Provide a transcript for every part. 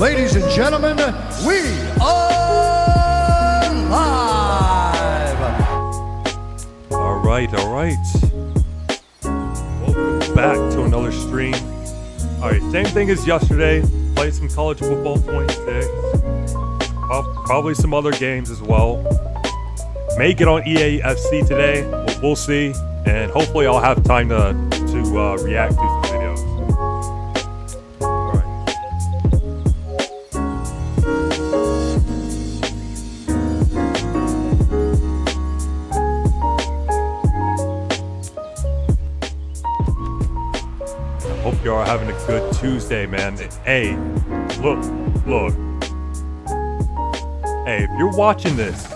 Ladies and gentlemen, we are live. All right. Welcome back to another stream. All right, same thing as yesterday. Played some college football 26. Probably some other games as well. May get on EAFC today. We'll see. And hopefully I'll have time to react to some videos. All right. I hope you are having a good Tuesday, man. Hey, look. Hey, if you're watching this,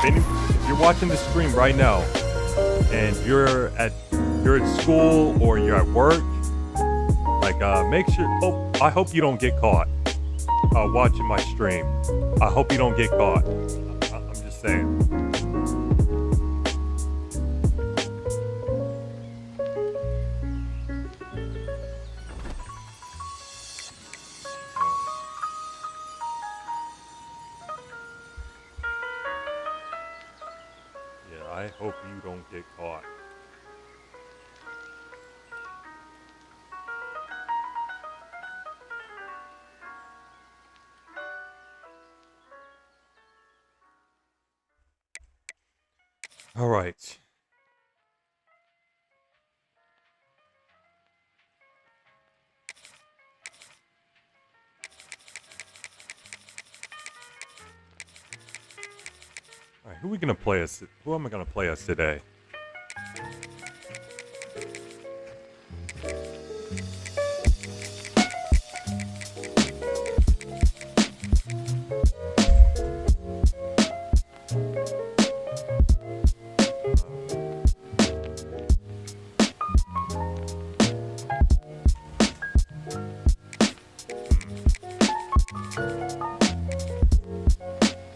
if you're watching this stream right now, and you're at school or you're at work, like make sure. I hope you don't get caught watching my stream. I hope you don't get caught. I'm just saying. I hope you don't get caught. All right. All right, who am I gonna play us today?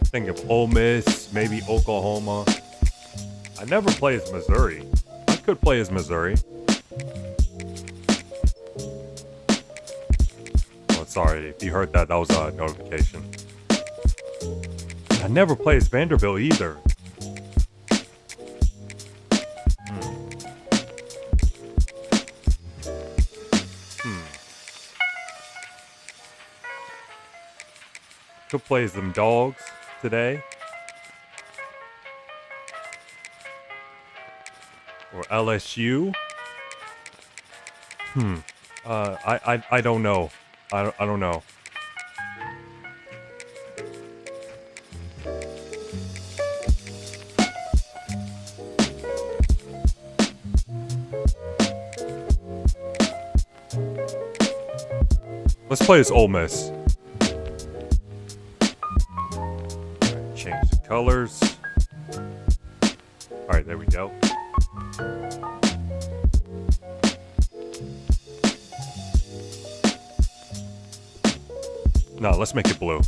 Think of Ole Miss, maybe Oklahoma. I never play as Missouri. I could play as Missouri. Oh, sorry. If you heard that, that was a notification. I never play as Vanderbilt either. Could play as them Dogs today. Or LSU. I don't know. I don't know. Let's play as Ole Miss. Change the colors. All right, there we go. No, let's make it blue.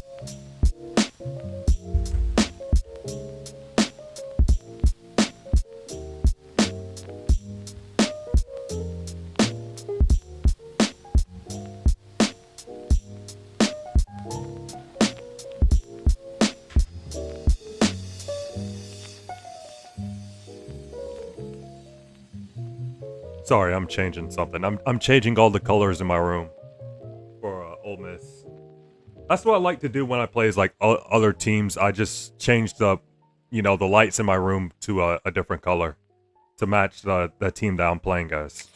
Sorry, I'm changing something. I'm changing all the colors in my room for Ole Miss. That's what I like to do when I play as like other teams. I just change the lights in my room to a different color to match the team that I'm playing as.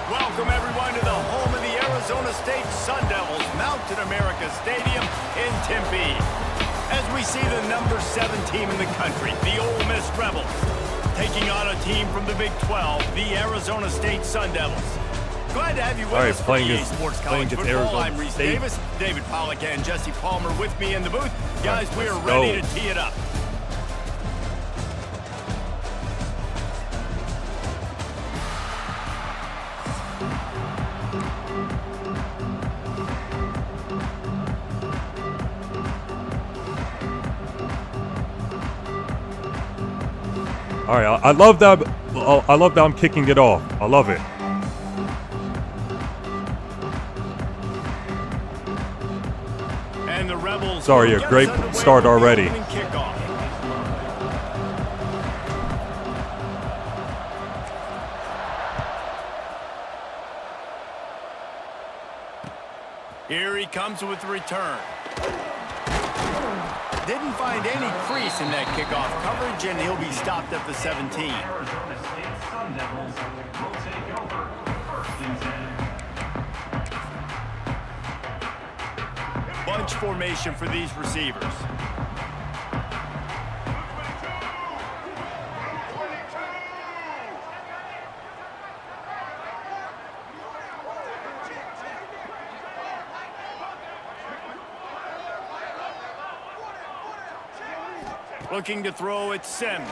Welcome everyone to the home of the Arizona State Sun Devils, Mountain America Stadium in Tempe. As we see the number 7 team in the country, the Ole Miss Rebels, taking on a team from the Big 12, the Arizona State Sun Devils. Glad to have you with us for EA Sports College Football. I'm Reese Davis, David Pollack and Jesse Palmer with me in the booth. Guys, we are ready to tee it up. All right, I love that. I love that I'm kicking it off. I love it. And the Rebels. Sorry, a great start already. Here he comes with the return. Didn't find any crease in that kickoff coverage, and he'll be stopped at the 17. Bunch formation for these receivers. Looking to throw it, Sims.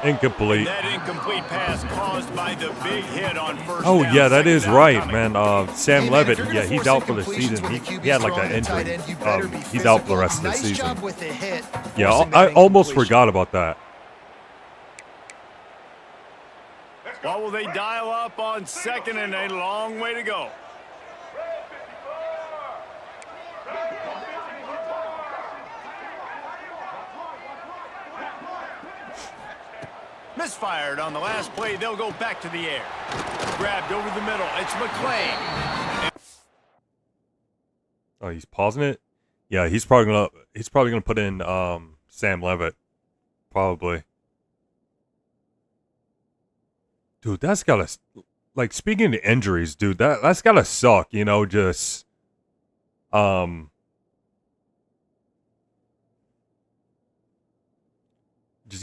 Incomplete. That incomplete pass caused by the big hit on first Oh, down, yeah, that second is down right, coming. man. Sam Levitt, yeah, he's out for the season. He had like an injury. He's out for the rest of the season. Yeah, I almost forgot about that. What will they dial up on second and a long way to go? Misfired on the last play. They'll go back to the air. Grabbed over the middle. It's McClain. Oh, he's pausing it. Yeah, he's probably gonna put in Sam Levitt, probably. Dude, that's gotta, like, speaking of injuries, dude, that's gotta suck. You know, just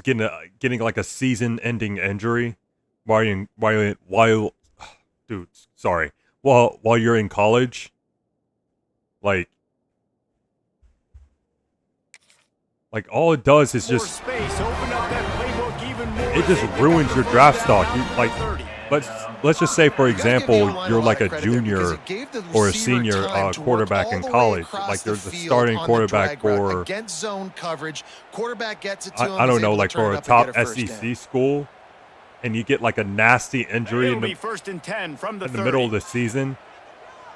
getting like a season-ending injury while dude, sorry, while you're in college, like all it does is just it just ruins your draft stock. You, like, let's just say, for example, you're like a junior or a senior quarterback in college. Like, you're the starting quarterback for, I don't know, like for a top SEC school, and you get like a nasty injury in the middle of the season,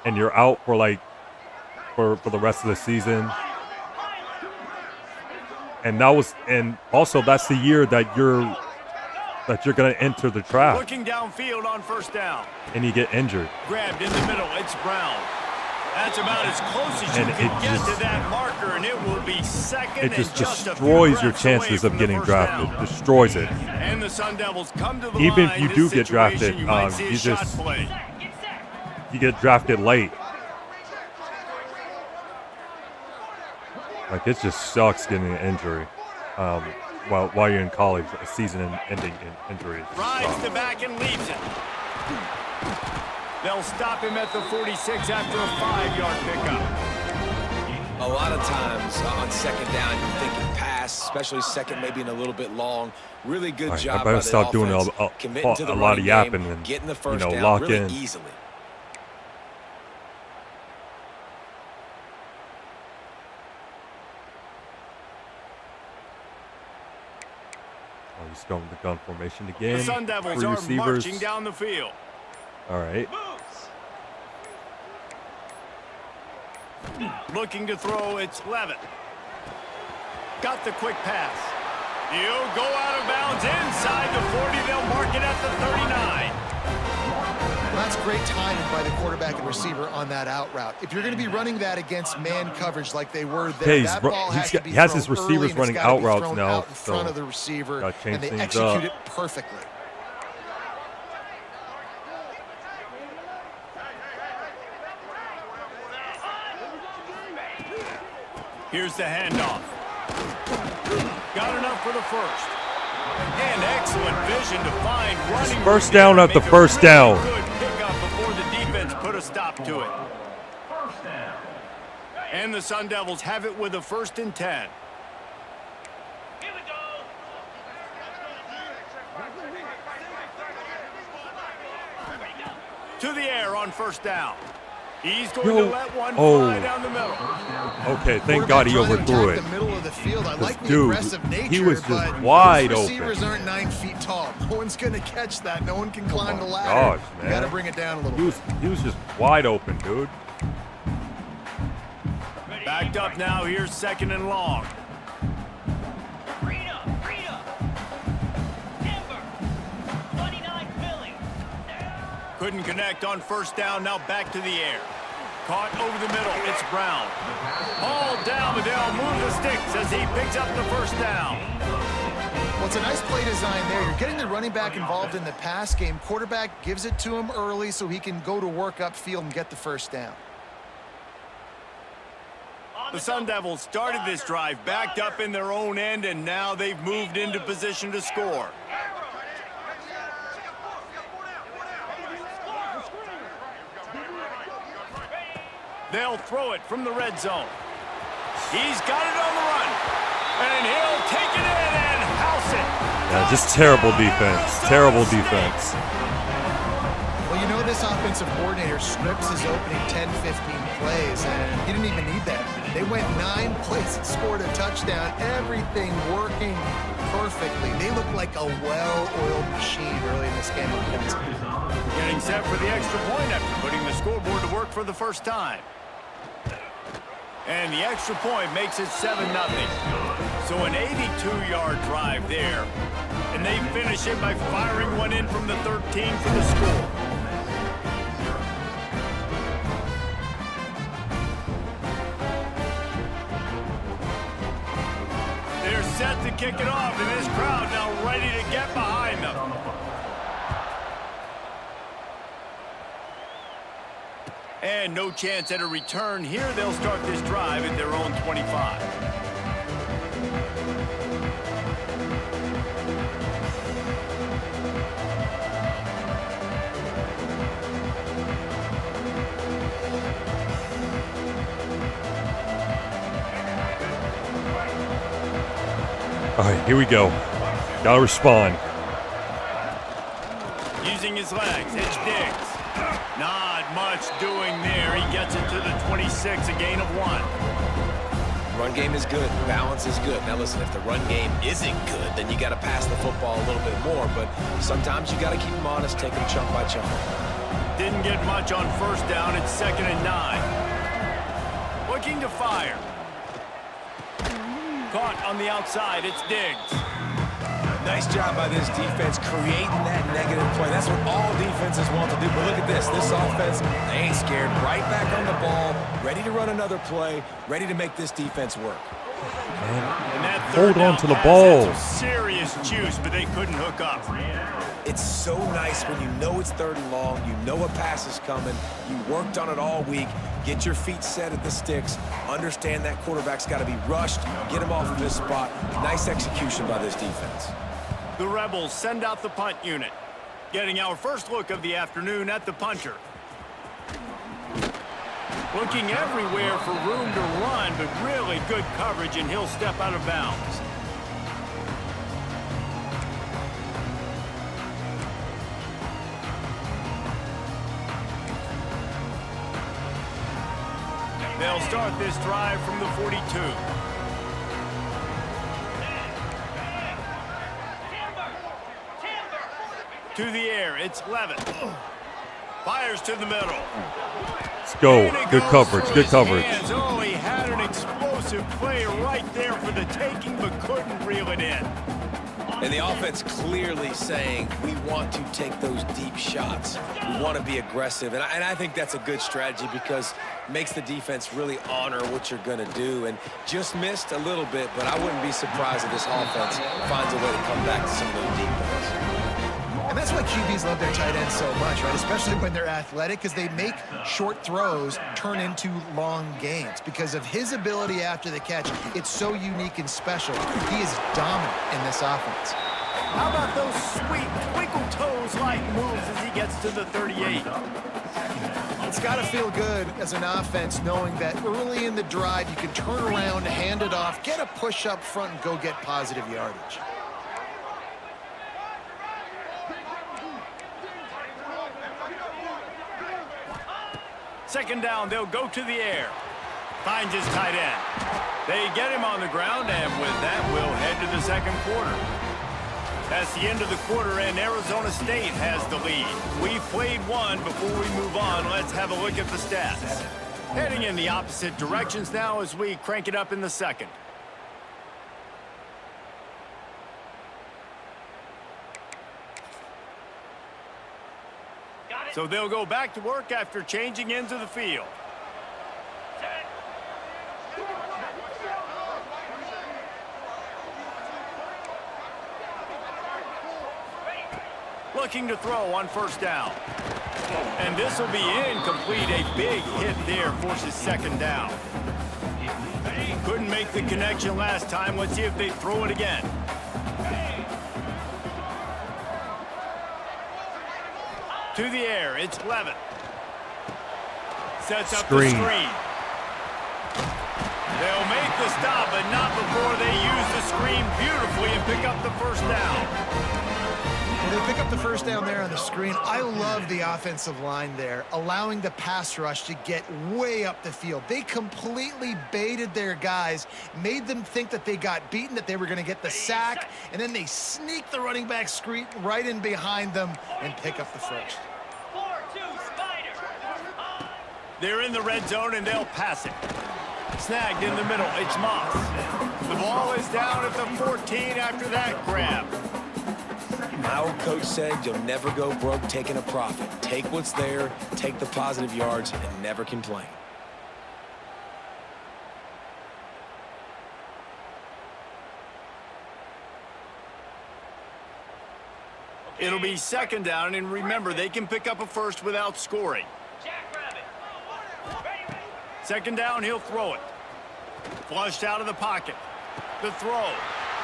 and you're out for like for the rest of the season. And also that's the year that you're going to enter the draft. Looking downfield on first down. And you get injured. Grabbed in the middle. It's Brown. That's about as close as you can get to that marker, and it will be second. It just destroys your chances of getting drafted. Destroys it. And the Sun Devils come to the even line. if you do get drafted, you get drafted late. Like, it just sucks getting an injury. While you're in college, a season-ending injury. Rides the back and leaves it. They'll stop him at the 46 after a 5-yard pickup. A lot of times on second down, you're thinking pass, especially second, maybe in a little bit long. Really good job. I better stop doing a lot of yapping and getting the first down lock really in easily. He's going to the gun formation again. The Sun Devils are marching down the field. All right. Looking to throw, it's Levitt. Got the quick pass. He'll go out of bounds inside the 40. They'll mark it at the 39. That's great timing by the quarterback and receiver on that out route. If you're going to be running that against man coverage like they were there, that ball has to be he has his thrown receivers early, running out routes thrown now, out in front of the receiver, and they execute it perfectly. Here's the handoff. Got enough for the first. And excellent vision to find running. First down at the first down. Good pickup before the defense put a stop to it. And the Sun Devils have it with a 1st and 10. To the air on first down. He's going to let one fly down the middle. Okay, thank God he overthrew it. The middle of the field. I like the Dude, aggressive nature, he was just but wide open. Receivers aren't 9 feet tall. No one's going to catch that. No one can climb the ladder. Gosh, man. You got to bring it down a little bit. He was just wide open, dude. Backed up now. Here's 2nd and long. Couldn't connect on 1st down. Now back to the air. Caught over the middle. It's Brown. Hauled down, but they'll move the sticks as he picks up the 1st down. Well, it's a nice play design there. You're getting the running back involved in the pass game. Quarterback gives it to him early so he can go to work upfield and get the 1st down. The Sun Devils started this drive backed up in their own end, and now they've moved into position to score. They'll throw it from the red zone. He's got it on the run, and he'll take it in and house it. Yeah, just terrible defense. Terrible defense. Well, you know this offensive coordinator scripts his opening 10, 15 plays, and he didn't even need that. They went 9 plays and scored a touchdown. Everything working perfectly. They look like a well-oiled machine early in this game. Getting set for the extra point after putting the scoreboard to work for the 1st time. And the extra point makes it 7-0. So an 82-yard drive there. And they finish it by firing one in from the 13 for the score. They're set to kick it off, and this crowd now ready to get behind them. And no chance at a return here. They'll start this drive at their own 25. All right, here we go. Gotta respond. Using his legs, it's Diggs. Not much doing there. He gets it to the 26, a gain of 1. Run game is good. Balance is good. Now listen, if the run game isn't good, then you got to pass the football a little bit more. But sometimes you got to keep them honest, take them chunk by chunk. Didn't get much on 1st down. It's 2nd and 9. Looking to fire. Caught on the outside. It's Diggs. Nice job by this defense creating that negative play. That's what all defenses want to do. But look at this. This offense, they ain't scared. Right back on the ball, ready to run another play, ready to make this defense work. And that hold on to the ball. Some serious juice, but they couldn't hook up. It's so nice when you know it's 3rd and long, you know a pass is coming, you worked on it all week, get your feet set at the sticks, understand that quarterback's got to be rushed, get him off of his spot. Nice execution by this defense. The Rebels send out the punt unit. Getting our first look of the afternoon at the punter. Looking everywhere for room to run, but really good coverage, and he'll step out of bounds. They'll start this drive from the 42. To the air, it's Levitt. Fires to the middle. Let's go. Good coverage. Good coverage. Oh, he had an explosive play right there for the taking, but couldn't reel it in. And the offense clearly saying, we want to take those deep shots. We want to be aggressive. And I think that's a good strategy because it makes the defense really honor what you're going to do. And just missed a little bit, but I wouldn't be surprised if this offense finds a way to come back to some of those deep ones. And that's why QBs love their tight ends so much, right? Especially when they're athletic, because they make short throws turn into long gains. Because of his ability after the catch, it's so unique and special. He is dominant in this offense. How about those sweet twinkle toes-like moves as he gets to the 38? It's got to feel good as an offense knowing that early in the drive you can turn around, hand it off, get a push up front, and go get positive yardage. Second down, they'll go to the air. Finds his tight end. They get him on the ground, and with that, we'll head to the second quarter. That's the end of the quarter, and Arizona State has the lead. We've played one. Before we move on, let's have a look at the stats. Heading in the opposite directions now as we crank it up in the second. So they'll go back to work after changing into the field. Looking to throw on first down. And this will be incomplete. A big hit there forces second down. Couldn't make the connection last time. Let's see if they throw it again. To the air, it's Levin. Sets up the screen. They'll make the stop, but not before they use the screen beautifully and pick up the first down. They pick up the first down there on the screen. I love the offensive line there, allowing the pass rush to get way up the field. They completely baited their guys, made them think that they got beaten, that they were going to get the sack, and then they sneak the running back screen right in behind them and pick up the first. They're in the red zone, and they'll pass it. Snagged in the middle. It's Moss. The ball is down at the 14 after that grab. My old coach said you'll never go broke taking a profit. Take what's there, take the positive yards, and never complain. It'll be second down, and remember, they can pick up a first without scoring. Second down, he'll throw it. Flushed out of the pocket. The throw.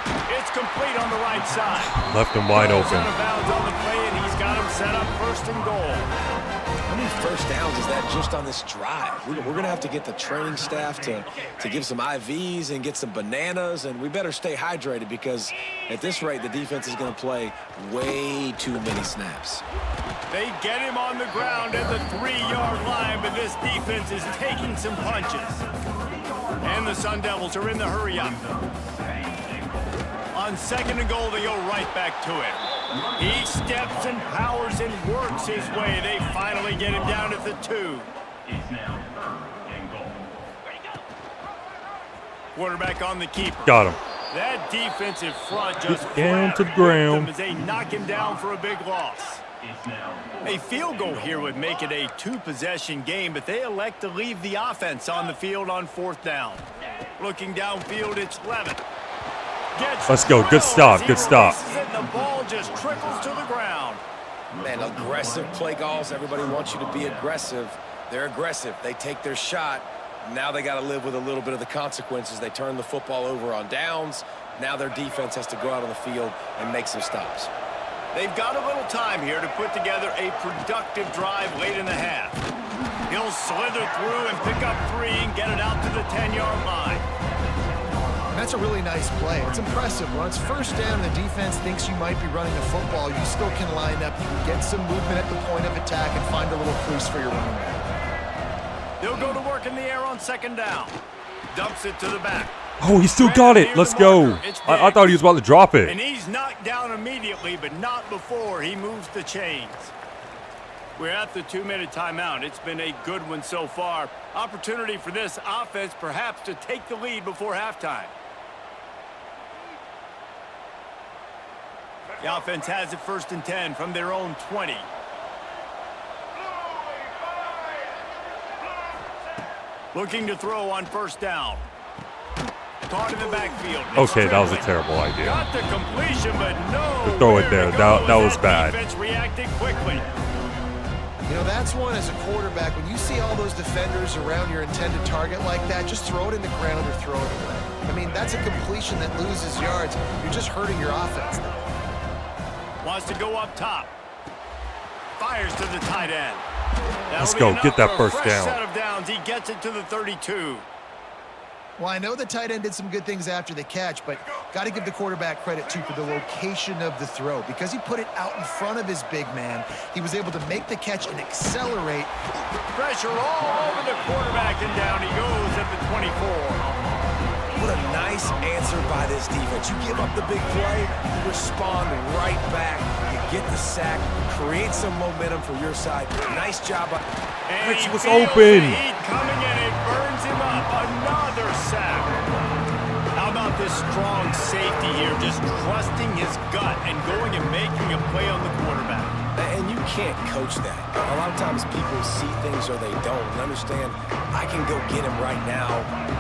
It's complete on the right side. Left him wide open. Out of bounds on the play, and he's got him set up first and goal. How many first downs is that just on this drive? We're going to have to get the training staff to give some IVs and get some bananas, and we better stay hydrated because at this rate, the defense is going to play way too many snaps. They get him on the ground at the 3-yard line, but this defense is taking some punches. And the Sun Devils are in the hurry-up. On second and goal, they go right back to it. He steps and powers and works his way. They finally get him down at the 2. Quarterback on the keeper. Got him. That defensive front just down to the ground as they knock him down for a big loss. A field goal here would make it a 2-possession game, but they elect to leave the offense on the field on fourth down. Looking downfield, it's Levin. Let's go. Good stop. Good stop. The ball just trickles to the ground. Man, aggressive play calls. Everybody wants you to be aggressive. They're aggressive. They take their shot. Now they got to live with a little bit of the consequences. They turn the football over on downs. Now their defense has to go out on the field and make some stops. They've got a little time here to put together a productive drive late in the half. He'll slither through and pick up 3 and get it out to the 10-yard line. And that's a really nice play. It's impressive. When it's first down and the defense thinks you might be running the football, you still can line up. You can get some movement at the point of attack and find a little crease for your running back. They'll go to work in the air on second down. Dumps it to the back. Oh, he still got it. Let's go. I thought he was about to drop it. And he's knocked down immediately, but not before he moves the chains. We're at the 2-minute timeout. It's been a good one so far. Opportunity for this offense perhaps to take the lead before halftime. The offense has it first and 10 from their own 20. Looking to throw on first down. Caught in the backfield. Okay, that was a terrible idea. Got the completion, but no. Throw it there. That was bad. Defense reacted quickly. You know, that's one as a quarterback. When you see all those defenders around your intended target like that, just throw it in the ground or throw it away. I mean, that's a completion that loses yards. You're just hurting your offense there. Wants to go up top. Fires to the tight end. Let's go. Get that first down. Set of downs. He gets it to the 32. Well, I know the tight end did some good things after the catch, but got to give the quarterback credit, too, for the location of the throw. Because he put it out in front of his big man, he was able to make the catch and accelerate. Pressure all over the quarterback, and down he goes at the 24. What a nice answer by this defense. You give up the big play, you respond right back, you get the sack, create some momentum for your side. Nice job. And he was feels open. the heat coming in. It burns him up. Another sack. How about this strong safety here, just trusting his gut and going and making a play on the quarterback. And you can't coach that. A lot of times people see things or they don't and understand, I can go get him right now.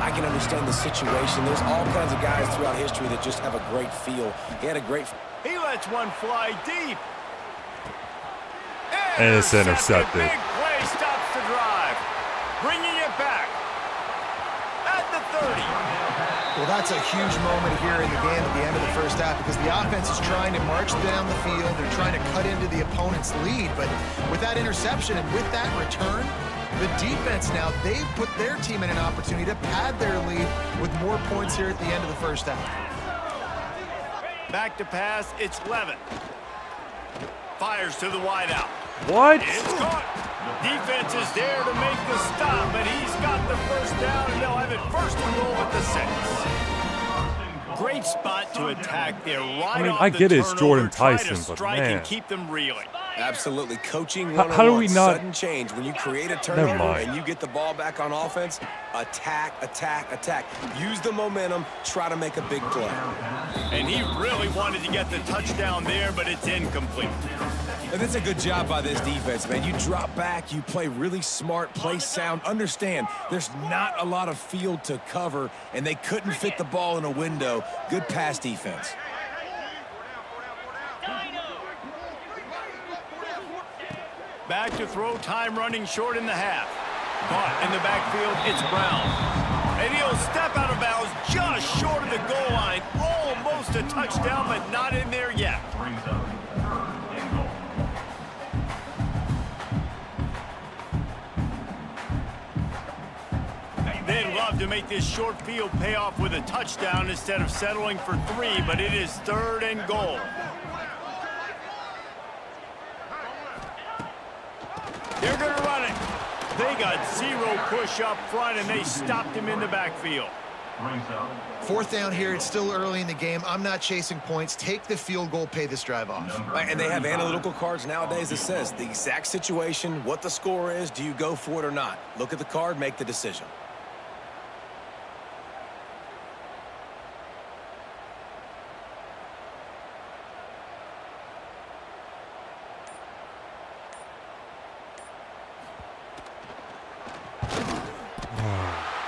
I can understand the situation. There's all kinds of guys throughout history that just have a great feel. He had a great... He lets one fly deep. And it's intercepted. Big play stops the drive. Bringing it back. At the 30. Well, that's a huge moment here in the game at the end of the first half because the offense is trying to march down the field. They're trying to cut into the opponent's lead. But with that interception and with that return, the defense now, they've put their team in an opportunity to pad their lead with more points here at the end of the first half. Back to pass. It's Levin. Fires to the wideout. What? It's caught. Defense is there to make the stop, but he's got the first down, and they'll have it first and goal at the 6. Great spot to attack there. Right off I the get it's turnover, Jordan try to Tyson, but strike man. and keep them reeling. Absolutely. Coaching How do we not... sudden change. When you create a Never turnover mind. and you get the ball back on offense, attack, attack, attack. Use the momentum, try to make a big play. And he really wanted to get the touchdown there, but it's incomplete. And that's a good job by this defense, man. You drop back, you play really smart, play sound. Understand, there's not a lot of field to cover, and they couldn't fit the ball in a window. Good pass defense. Back to throw, time running short in the half. Caught in the backfield, it's Brown. And he'll step out of bounds just short of the goal line. Almost a touchdown, but not in there yet. They'd love to make this short field pay off with a touchdown instead of settling for 3, but it is 3rd and goal. They're going to run it. They got 0 push up front, and they stopped him in the backfield. 4th down here. It's still early in the game. I'm not chasing points. Take the field goal, pay this drive off. And they have analytical cards nowadays that says the exact situation, what the score is, do you go for it or not? Look at the card, make the decision.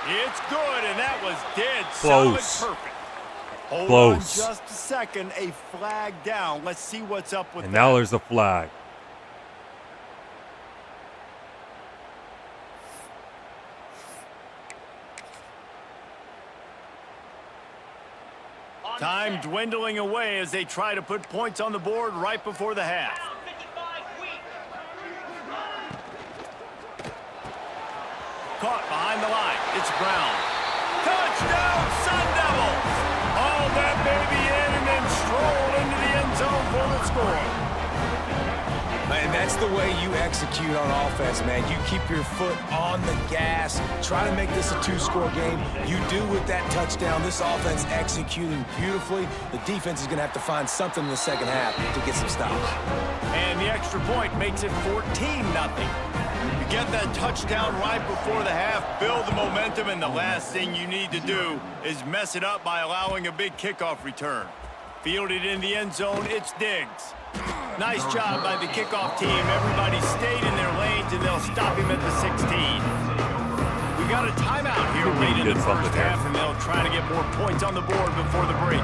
It's good, and that was dead Close. solid perfect. Hold Close. on just a second. A flag down. Let's see what's up with And that. now there's the flag. Time dwindling away as they try to put points on the board right before the half. Caught behind the line. It's Brown. Touchdown, Sun Devils! Hauled that baby in and then strolled into the end zone for the score. And that's the way you execute on offense, man. You keep your foot on the gas. Try to make this a 2-score game. You do with that touchdown. This offense executing beautifully. The defense is going to have to find something in the second half to get some stops. And the extra point makes it 14-0. You get that touchdown right before the half, build the momentum, and the last thing you need to do is mess it up by allowing a big kickoff return. Fielded in the end zone, it's Diggs. Nice job by the kickoff team. Everybody stayed in their lanes, and they'll stop him at the 16. We got a timeout here late in the first half, and they'll try to get more points on the board before the break.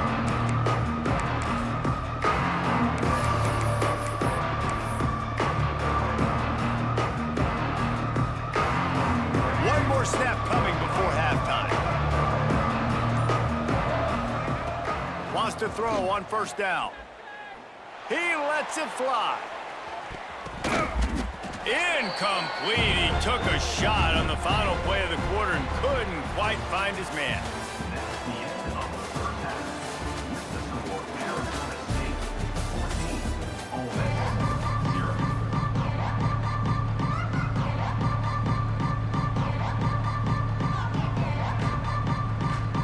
One more snap coming before halftime. Wants to throw on 1st down. He lets it fly. Incomplete. He took a shot on the final play of the quarter and couldn't quite find his man.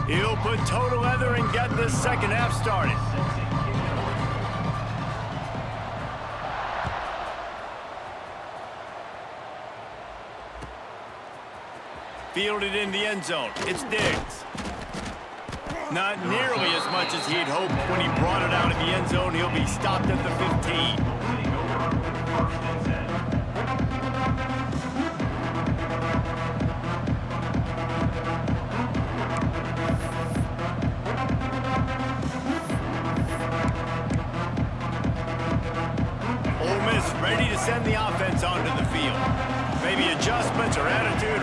He'll put toe to leather and get this second half started. Fielded in the end zone. It's Diggs. Not nearly as much as he'd hoped when he brought it out in the end zone. He'll be stopped at the 15. Ole Miss ready to send the offense onto the field. Maybe adjustments or attitude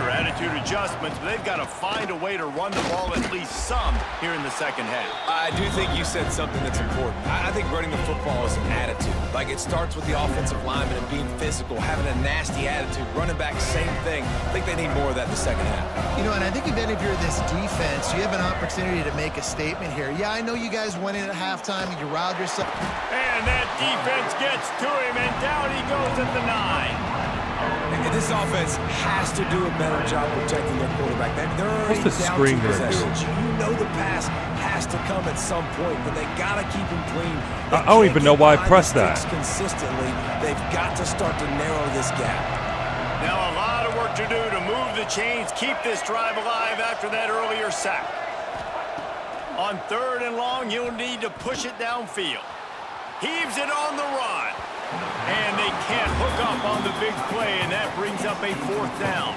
adjustments, but they've got to find a way to run the ball at least some here in the second half. I do think you said something that's important. I think running the football is an attitude. Like, it starts with the offensive lineman and being physical, having a nasty attitude. Running back, same thing. I think they need more of that in the second half. You know, and I think even if you're this defense, you have an opportunity to make a statement here. Yeah, I know you guys went in at halftime and you riled yourself. And that defense gets to him, and down he goes at the 9. And this offense has to do a better job protecting their quarterback. They're already What's the down screen 2 there, dude? possessions. You know the pass has to come at some point, but they got to keep him clean. I don't even know why I pressed that. Consistently, they've got to start to narrow this gap. Now a lot of work to do to move the chains, keep this drive alive after that earlier sack. On 3rd and long, you'll need to push it downfield. Heaves it on the run. And they can't hook up on the big play, and that brings up a 4th down.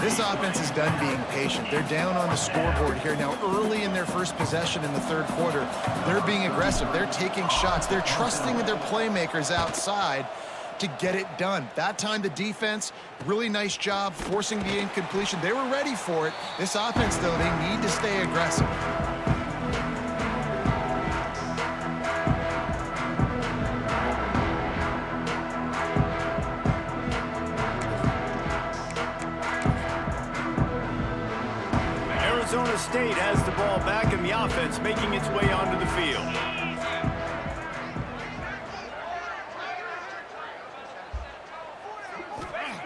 This offense is done being patient. They're down on the scoreboard here. Now, early in their first possession in the 3rd quarter, they're being aggressive. They're taking shots. They're trusting their playmakers outside to get it done. That time, the defense, really nice job forcing the incompletion. They were ready for it. This offense, though, they need to stay aggressive. Arizona State has the ball back, and the offense making its way onto the field.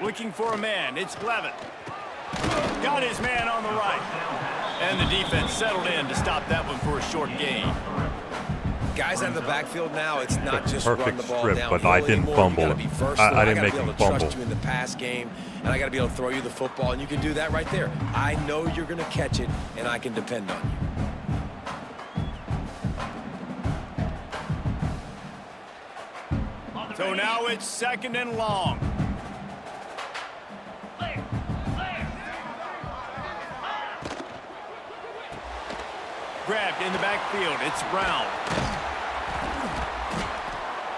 Looking for a man. It's Levin. Got his man on the right. And the defense settled in to stop that one for a short gain. Guys out of the backfield now, it's not just run Perfect the ball strip, down. but I didn't fumble him. I didn't make him fumble. Trust you in the pass game, and I got to be able to throw you the football, and you can do that right there. I know you're going to catch it, and I can depend on you. So now it's 2nd and long. Grabbed in the backfield. It's Brown.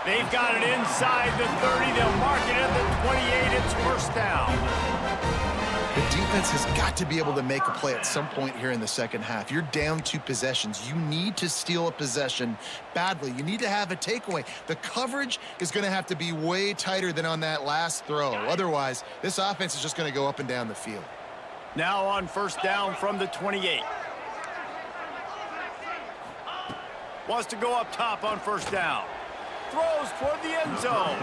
They've got it inside the 30. They'll mark it at the 28. It's 1st down. The defense has got to be able to make a play at some point here in the second half. You're down 2 possessions. You need to steal a possession badly. You need to have a takeaway. The coverage is going to have to be way tighter than on that last throw. Otherwise, this offense is just going to go up and down the field. Now on 1st down from the 28. Wants to go up top on 1st down. Throws toward the end zone.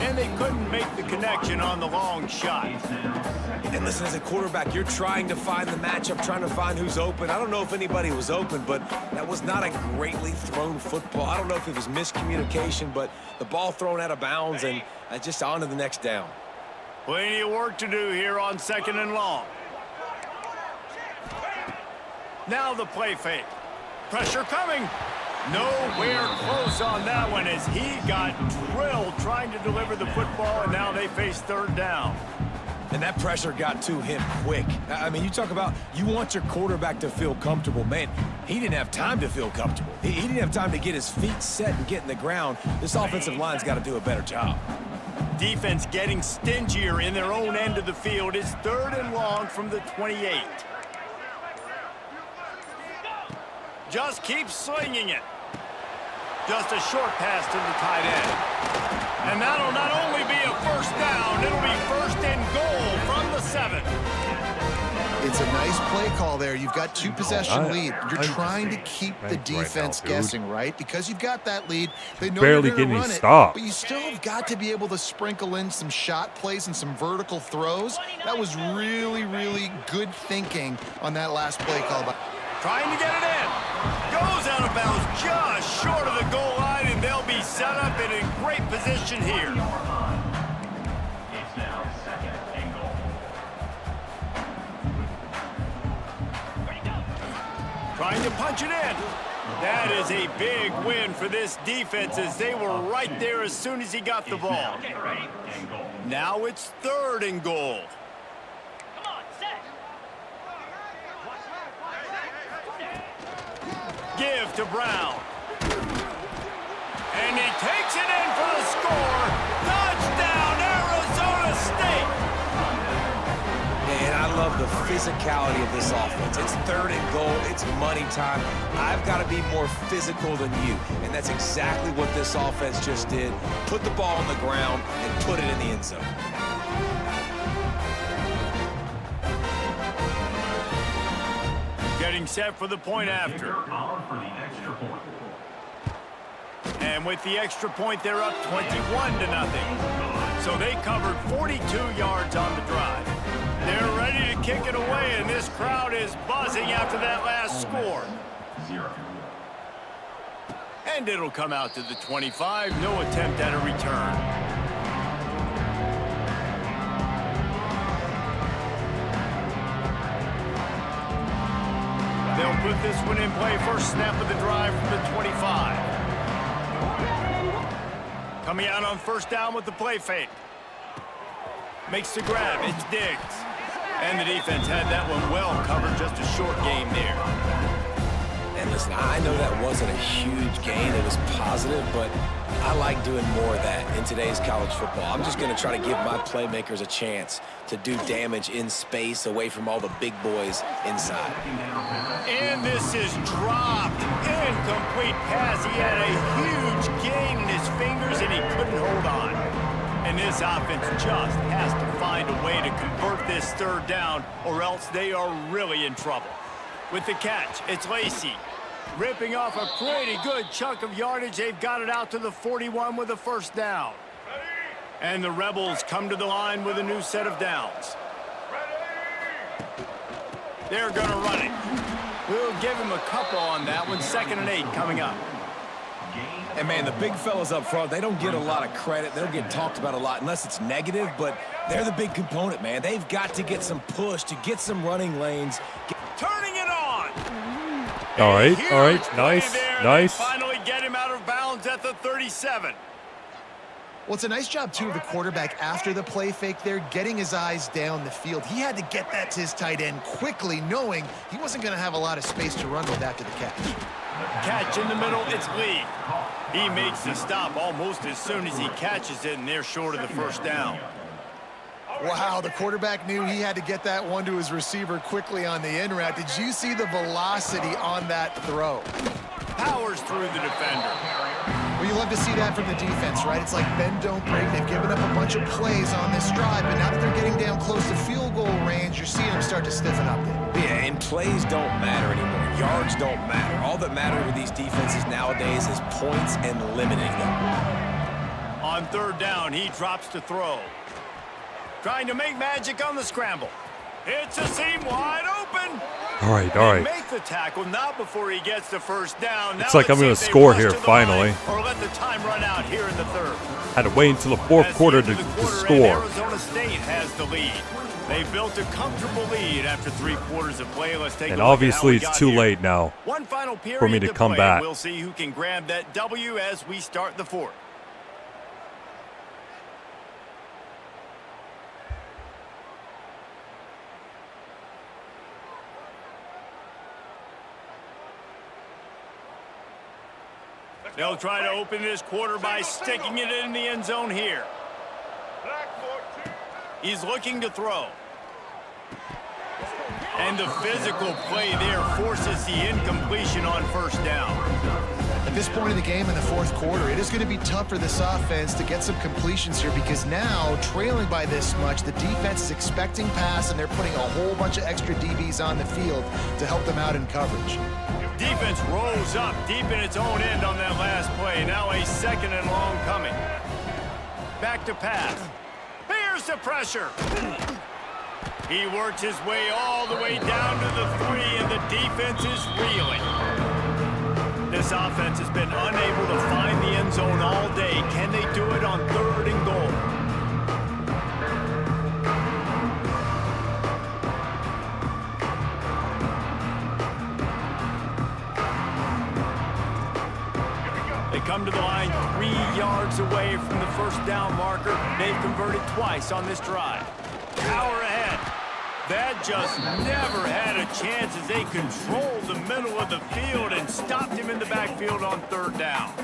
And they couldn't make the connection on the long shot. And listen, as a quarterback, you're trying to find the matchup, trying to find who's open. I don't know if anybody was open, but that was not a greatly thrown football. I don't know if it was miscommunication, but the ball thrown out of bounds and just on to the next down. Plenty of work to do here on 2nd and long. Now the play fake. Pressure coming. Nowhere close on that one as he got drilled trying to deliver the football, and now they face 3rd down. And that pressure got to him quick. I mean, you talk about you want your quarterback to feel comfortable. Man, he didn't have time to feel comfortable. He didn't have time to get his feet set and get in the ground. This offensive line's got to do a better job. Defense getting stingier in their own end of the field. It's 3rd and long from the 28. Just keep slinging it. Just a short pass to the tight end. And that'll not only be a first down, it'll be first and goal from the 7. It's a nice play call there. You've got 2-possession lead. You're trying to keep the defense guessing, right? Because you've got that lead. They know barely you're going to getting run it, stopped. but you still have got to be able to sprinkle in some shot plays and some vertical throws. That was really, really good thinking on that last play call. Trying to get it in. Goes out of bounds just short of the goal line, and they'll be set up and in great position here. Trying to punch it in. That is a big win for this defense as they were right there as soon as he got the ball. Now it's 3rd and goal. Give to Brown. And he takes it in for the score. Touchdown, Arizona State. Man, I love the physicality of this offense. It's 3rd and goal. It's money time. I've got to be more physical than you. And that's exactly what this offense just did. Put the ball on the ground and put it in the end zone. Getting set for the point after. And with the extra point, they're up 21-0. So they covered 42 yards on the drive. They're ready to kick it away, and this crowd is buzzing after that last score. And it'll come out to the 25. No attempt at a return. They'll put this one in play. First snap of the drive from the 25. Coming out on first down with the play fake. Makes the grab. It's Diggs. And the defense had that one well covered. Just a short game there. And listen, I know that wasn't a huge gain. It was positive, but I like doing more of that in today's college football. I'm just going to try to give my playmakers a chance to do damage in space away from all the big boys inside. And this is dropped. Incomplete pass. He had a huge gain in his fingers, and he couldn't hold on. And this offense just has to find a way to convert this 3rd down, or else they are really in trouble. With the catch, it's Lacey. Ripping off a pretty good chunk of yardage. They've got it out to the 41 with a first down. And the Rebels come to the line with a new set of downs. They're going to run it. We'll give him a couple on that one. 2nd and 8 coming up. And, man, the big fellas up front, they don't get a lot of credit. They don't get talked about a lot unless it's negative, but they're the big component, man. They've got to get some push to get some running lanes. Turning it on. All right, nice, nice. They finally get him out of bounds at the 37. Well, it's a nice job, too, of the quarterback after the play fake there, getting his eyes down the field. He had to get that to his tight end quickly, knowing he wasn't going to have a lot of space to run with after the catch. Catch in the middle, it's Lee. He makes the stop almost as soon as he catches it, and they're short of the first down. Wow, the quarterback knew he had to get that one to his receiver quickly on the in route. Did you see the velocity on that throw? Powers through the defender. Well, you love to see that from the defense, right? It's like bend, don't break. They've given up a bunch of plays on this drive, but now that they're getting down close to field goal range, you're seeing them start to stiffen up there. Yeah, and plays don't matter anymore. Yards don't matter. All that matters with these defenses nowadays is points and limiting them. On 3rd down, he drops to throw. Trying to make magic on the scramble. It's a seam wide open. All right. Make the tackle, not before he gets the first down. It's like I'm going to score here finally. Or let the time run out here in the 3rd. Had to wait until the 4th quarter to score. Arizona State has the lead. They built a comfortable lead after 3 quarters of play. Let's take a look obviously at how we it's too here. late now One final period for me to come play. back. We'll see who can grab that W as we start the 4th. They'll try to open this quarter by sticking it in the end zone here. He's looking to throw. And the physical play there forces the incompletion on first down. At this point of the game in the fourth quarter, it is going to be tough for this offense to get some completions here because now, trailing by this much, the defense is expecting pass, and they're putting a whole bunch of extra DBs on the field to help them out in coverage. Defense rose up deep in its own end on that last play. Now a second and long coming. Back to pass. Here's the pressure. He works his way all the way down to the 3, and the defense is reeling. This offense has been unable to find the end zone all day. Can they do it on 3rd and goal? They come to the line 3 yards away from the first down marker. They've converted twice on this drive. Power ahead. That just never had a chance as they controlled the middle of the field and stopped him in the backfield on 3rd down.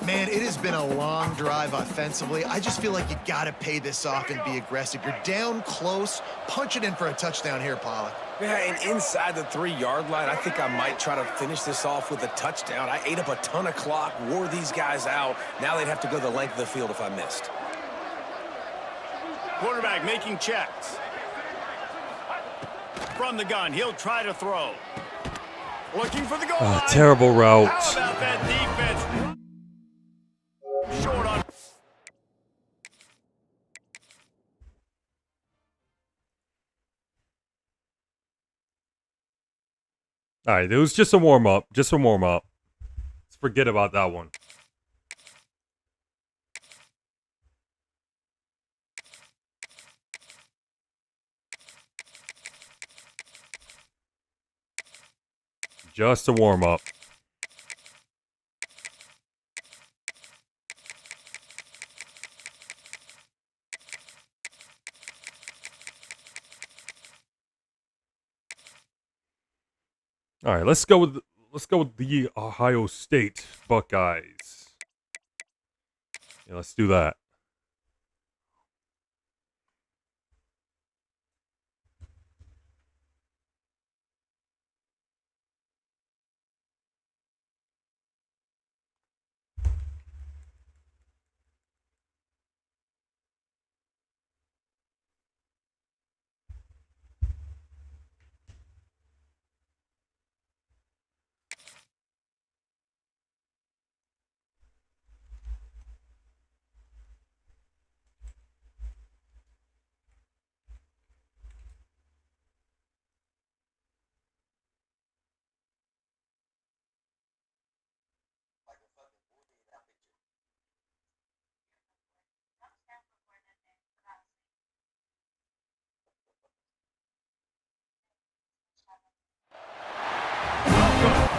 Man, it has been a long drive offensively. I just feel like you got to pay this off and be aggressive. You're down close. Punch it in for a touchdown here, Pollock. Yeah, and inside the 3-yard line, I think I might try to finish this off with a touchdown. I ate up a ton of clock, wore these guys out. Now they'd have to go the length of the field if I missed. Quarterback making checks. From the gun, he'll try to throw. Looking for the goal line. Terrible route. How about that defense? Short on. All right, it was just a warm-up. Just a warm-up. Let's forget about that one. Just a warm-up. All right, let's go with the Ohio State Buckeyes. Yeah, let's do that.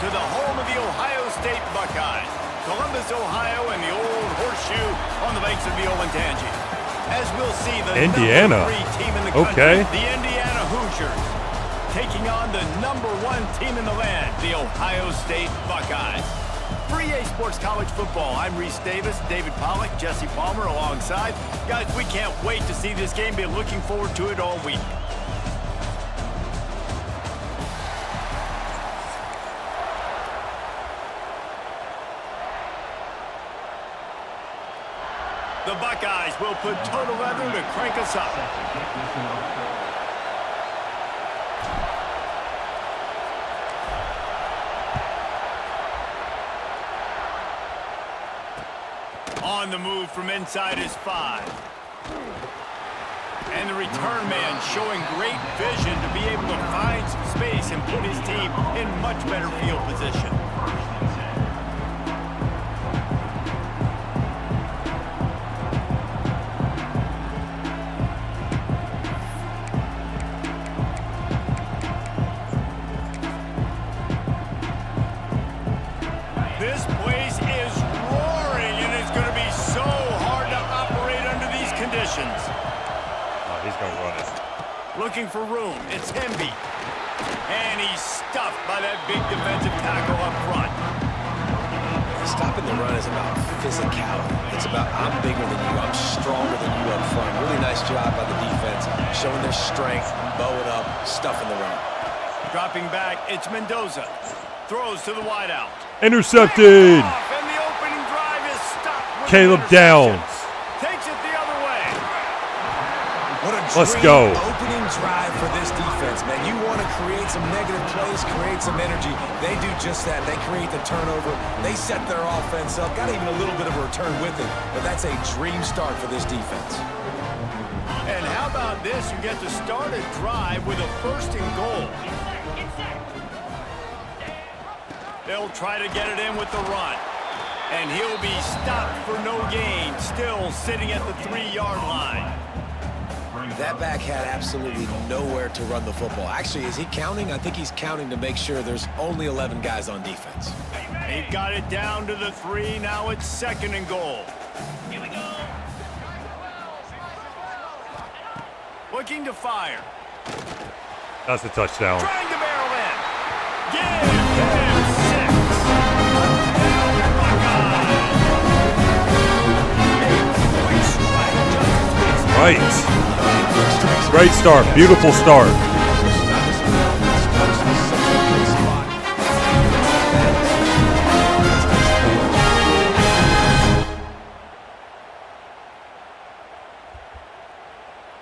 To the home of the Ohio State Buckeyes, Columbus, Ohio, and the old horseshoe on the banks of the Olentangy. As we'll see, the Indiana. number 3 team in the country, Okay. the Indiana Hoosiers, taking on the number 1 team in the land, the Ohio State Buckeyes. For EA Sports College Football, I'm Reese Davis, David Pollock, Jesse Palmer alongside. Guys, we can't wait to see this game. Been looking forward to it all week. The Buckeyes will put total leather to crank us up. On the move from inside his 5. And the return man showing great vision to be able to find some space and put his team in much better field position. This place is roaring, and it's going to be so hard to operate under these conditions. Oh, he's going to run it. Looking for room. It's Hemby. And he's stuffed by that big defensive tackle up front. Stopping the run is about physicality. It's about I'm bigger than you, I'm stronger than you up front. Really nice job by the defense, showing their strength, bowing up, stuffing the run. Dropping back, it's Mendoza. throws to the wideout. Intercepted. And the opening drive is stopped with Caleb an interception. Downs. Takes it the other way. What a Let's dream go. opening drive for this defense, man. You want to create some negative plays, create some energy. They do just that. They create the turnover. They set their offense up. Got even a little bit of a return with it, but that's a dream start for this defense. And how about this? You get to start a drive with a first and goal. They'll try to get it in with the run. And he'll be stopped for no gain, still sitting at the 3-yard line. That back had absolutely nowhere to run the football. Actually, is he counting? I think he's counting to make sure there's only 11 guys on defense. They've got it down to the 3. Now it's second and goal. Here we go. Looking to fire. That's a touchdown. Trying to barrel in. Give him 6. Right. Great start. Beautiful start.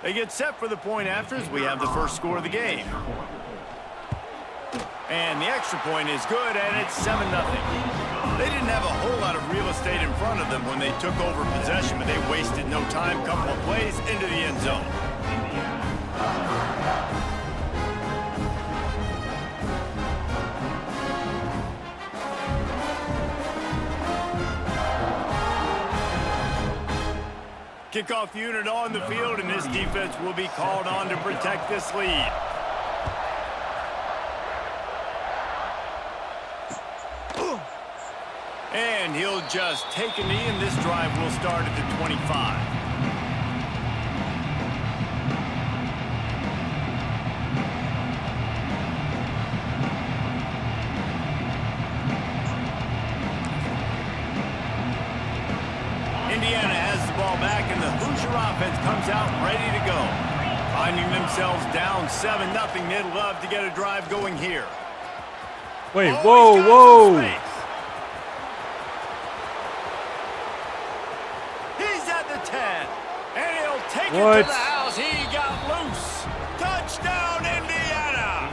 They get set for the point after as we have the first score of the game. And the extra point is good, and it's 7-0. They didn't have a whole lot of real estate in front of them when they took over possession, but they wasted no time. Couple of plays into the end zone. Kickoff unit on the field, and this defense will be called on to protect this lead. And he'll just take a knee, and this drive will start at the 25. Indiana has the ball back, and the Hoosier offense comes out ready to go. Finding themselves down 7-0, they'd love to get a drive going here. Wait, Oh, he's got whoa, some whoa. space. He's at the 10, and he'll take it What? to the house. He got loose. Touchdown, Indiana!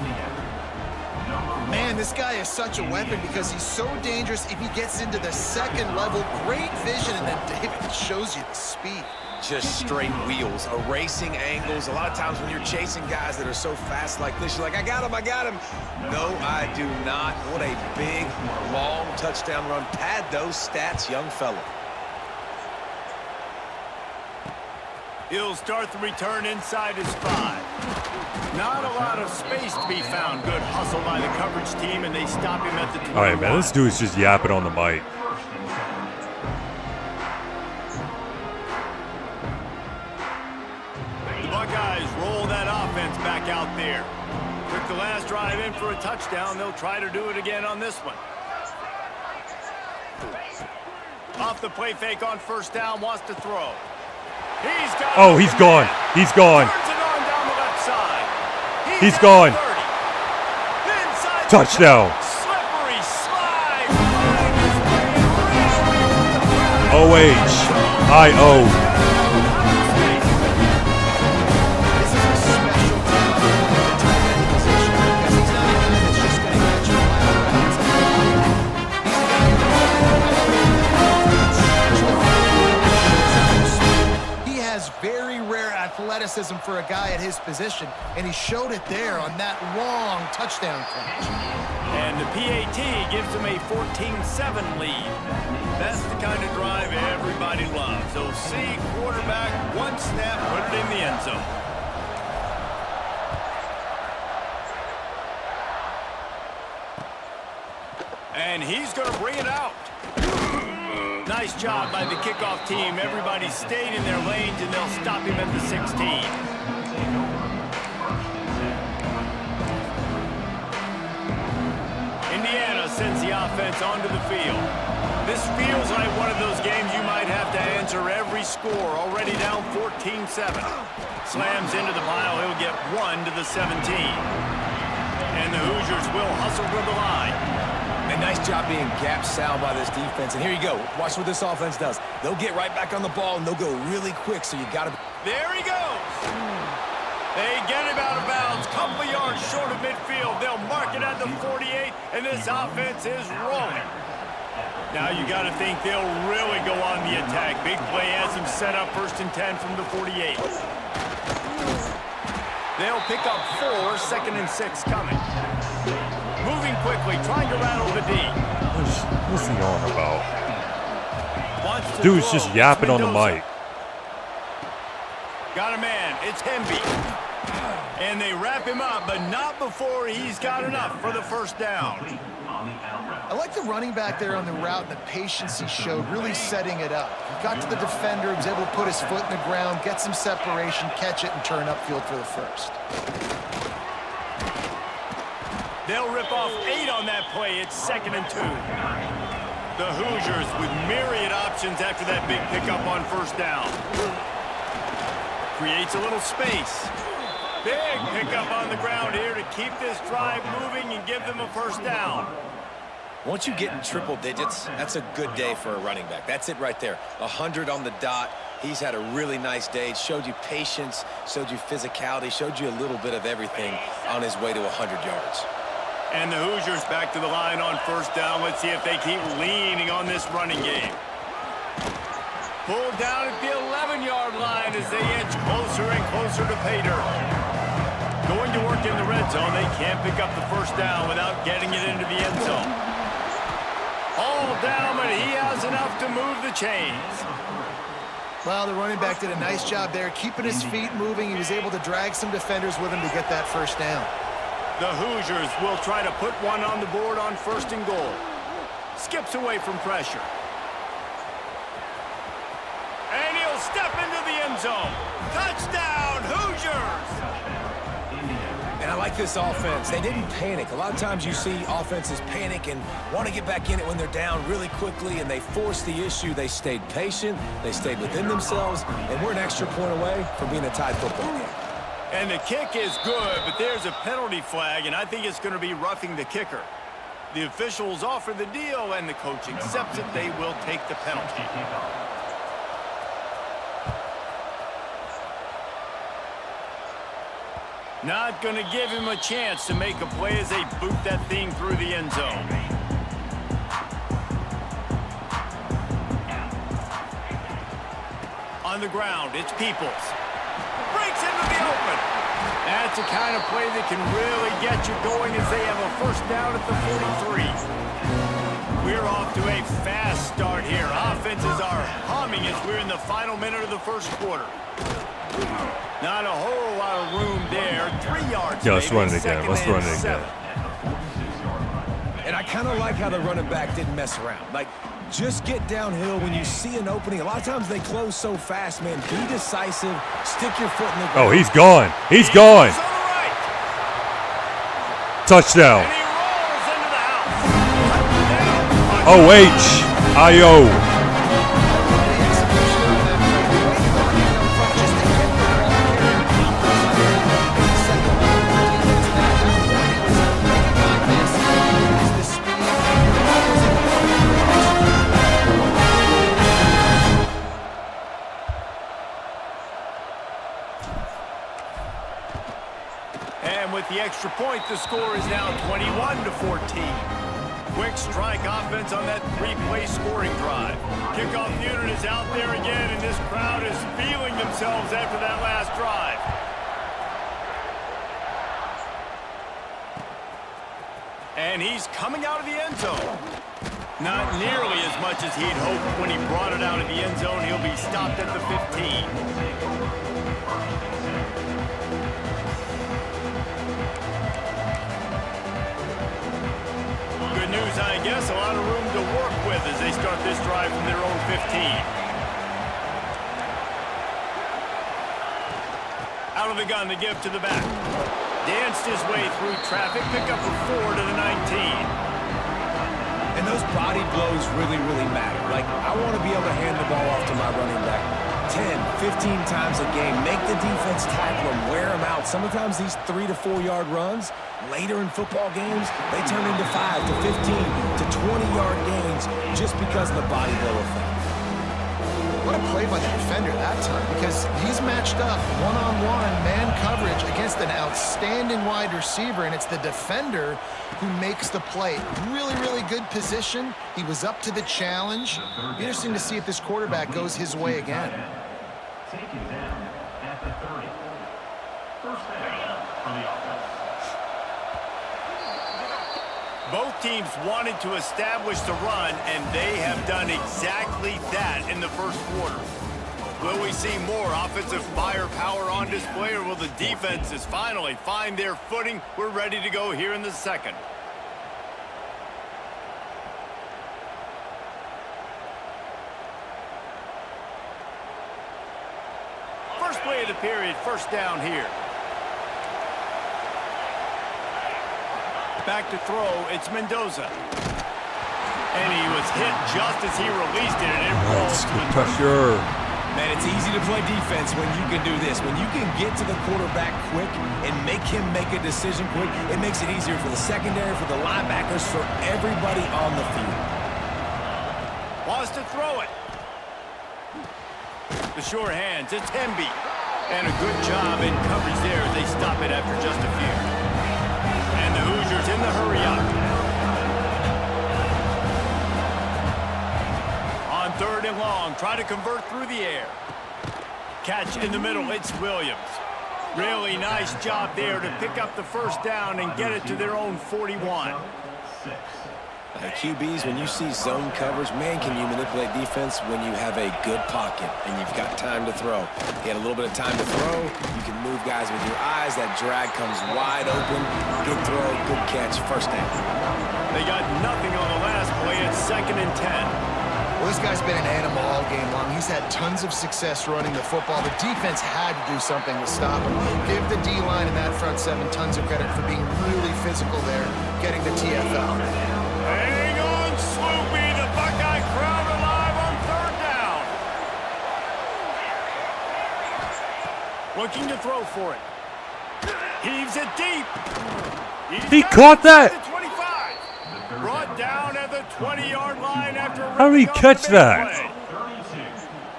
Man, this guy is such a weapon because he's so dangerous if he gets into the second level. Great vision, and then David shows you the speed. Just straight wheels, erasing angles. A lot of times when you're chasing guys that are so fast like this, you're like, I got him, I got him. No, I do not. What a big, long touchdown run. Pad those stats, young fella. He'll start the return inside his 5. Not a lot of space to be found. Good hustle by the coverage team, and they stop him at the 21. All right, man. This dude's just yapping on the mic. The Buckeyes roll that offense back out there. Took the last drive in for a touchdown. They'll try to do it again on this one. Off the play fake on first down, wants to throw. He's got Oh, he's gone. He's gone. Turns it on down the left side. He's at gone. 30. Inside the Touchdown. 10. Slippery slide. O-H-I-O. This is a special talent at the tight end position because he's not a guy that's just going to catch you flat routes. He's a guy who he has very rare athleticism for a guy at his position, and he showed it there on that long touchdown catch. And the PAT gives them a 14-7 lead. That's the kind of drive everybody loves. So see quarterback, one snap, put it in the end zone. And he's going to bring it out. Nice job by the kickoff team. Everybody stayed in their lanes, and they'll stop him at the 16. Indiana sends the offense onto the field. This feels like one of those games you might have to answer every score. Already down 14-7. Slams into the pile. He'll get 1 to the 17. And the Hoosiers will hustle to the line. nice job being gap sound by this defense. And here you go. Watch what this offense does. They'll get right back on the ball, and they'll go really quick, so you got to... There he goes. They get him out of bounds. Couple yards short of midfield. They'll mark it at the 48, and this offense is rolling. Now you got to think they'll really go on the attack. Big play has him set up 1st and 10 from the 48. They'll pick up 4, 2nd and 6 coming. Moving quickly, trying to rattle the D. What's he on about? Dude's Dude's just yapping on the mic. Got a man. It's Hemby. And they wrap him up, but not before he's got enough for the 1st down. I like the running back there on the route and the patience he showed, really setting it up. He got to the defender, was able to put his foot in the ground, get some separation, catch it, and turn upfield for the 1st. They'll rip off 8 on that play. It's 2nd and 2. The Hoosiers with myriad options after that big pickup on 1st down. Creates a little space. Big pickup on the ground here to keep this drive moving and give them a 1st down. Once you get in triple digits, that's a good day for a running back. That's it right there. 100 on the dot. He's had a really nice day. It showed you patience, showed you physicality, showed you a little bit of everything on his way to 100 yards. And the Hoosiers back to the line on 1st down. Let's see if they keep leaning on this running game. Pulled down at the 11-yard line as they inch closer and closer to pay dirt. Going to work in the red zone. They can't pick up the 1st down without getting it into the end zone. All down, but he has enough to move the chains. Well, the running back did a nice job there, keeping his feet moving. He was able to drag some defenders with him to get that 1st down. The Hoosiers will try to put one on the board on 1st and goal. Skips away from pressure. And he'll step into the end zone. Touchdown, Hoosiers! And I like this offense. They didn't panic. A lot of times you see offenses panic and want to get back in it when they're down really quickly, and they forced the issue. They stayed patient. They stayed within themselves, and we're an extra point away from being a tied football game. And the kick is good, but there's a penalty flag, and I think it's going to be roughing the kicker. The officials offer the deal, and the coach accepts it. They will take the penalty. Not going to give him a chance to make a play as they boot that thing through the end zone. On the ground, it's Peoples. Breaks into the open. That's the kind of play that can really get you going as they have a 1st down at the 43. We're off to a fast start here. Offenses are humming as we're in the final minute of the 1st quarter. Not a whole lot of room there. 3 yards. Yeah, let's run it again. Let's run it again. And I kind of like how the running back didn't mess around. Like, just get downhill when you see an opening. A lot of times they close so fast, man. Be decisive. Stick your foot in the ground. Oh, he's gone. He's gone. Touchdown. And he rolls into the house. O-H-I-O. The extra point, the score is now 21-14. Quick strike offense on that 3-play scoring drive. Kickoff unit is out there again, and this crowd is feeling themselves after that last drive. And he's coming out of the end zone. Not nearly as much as he'd hoped when he brought it out of the end zone. He'll be stopped at the 15. News, I guess, a lot of room to work with as they start this drive from their own 15. Out of the gun, the give to the back. Danced his way through traffic, pick up a 4 to the 19. And those body blows really, really matter. Like, I want to be able to hand the ball off to my running back 10, 15 times a game. Make the defense tackle them, wear them out. Sometimes these 3 to 4 yard runs, later in football games, they turn into 5 to 15 to 20-yard gains just because of the body blow effect. What a play by the defender that time, because he's matched up one-on-one man coverage against an outstanding wide receiver, and it's the defender who makes the play. Really, really good position. He was up to the challenge. Be interesting to see if this quarterback goes his way again. Taken down at the 30. First down for the offense. Both teams wanted to establish the run, and they have done exactly that in the first quarter. Will we see more offensive firepower on display, or will the defenses finally find their footing? We're ready to go here in the second. First play of the period, first down here. Back to throw, it's Mendoza. And he was hit just as he released it, and it rolls to the pressure. Man, it's easy to play defense when you can do this. When you can get to the quarterback quick and make him make a decision quick, it makes it easier for the secondary, for the linebackers, for everybody on the field. Wants to throw it. The sure hands, it's Hemby. And a good job in coverage there as they stop it after just a few. And the Hoosiers in the hurry up. On third and long, try to convert through the air. Catch in the middle, it's Williams. Really nice job there to pick up the first down and get it to their own 41. QBs, when you see zone coverage, man, can you manipulate defense when you have a good pocket and you've got time to throw. You get a little bit of time to throw, you can move guys with your eyes, that drag comes wide open, good throw, good catch, first down. They got nothing on the last play, it's 2nd and 10. Well, this guy's been an animal all game long. He's had tons of success running the football. The defense had to do something to stop him. Give the D-line and that front seven tons of credit for being really physical there, getting the TFL. Hang on, Sloopy. The Buckeye crowd alive on third down. Looking to throw for it. Heaves it deep. He caught that. 25. Brought down at the 20-yard line after. How did he catch that?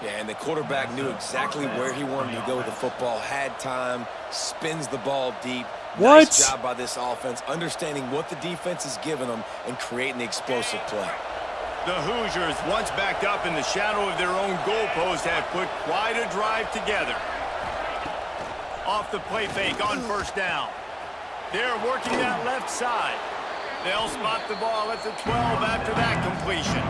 Yeah, and the quarterback knew exactly where he wanted to go with the football, had time, spins the ball deep. What? Nice job by this offense, understanding what the defense is giving them and creating the explosive play. The Hoosiers, once backed up in the shadow of their own goalpost, have put quite a drive together. Off the play fake on first down. They're working that left side. They'll spot the ball at the 12 after that completion.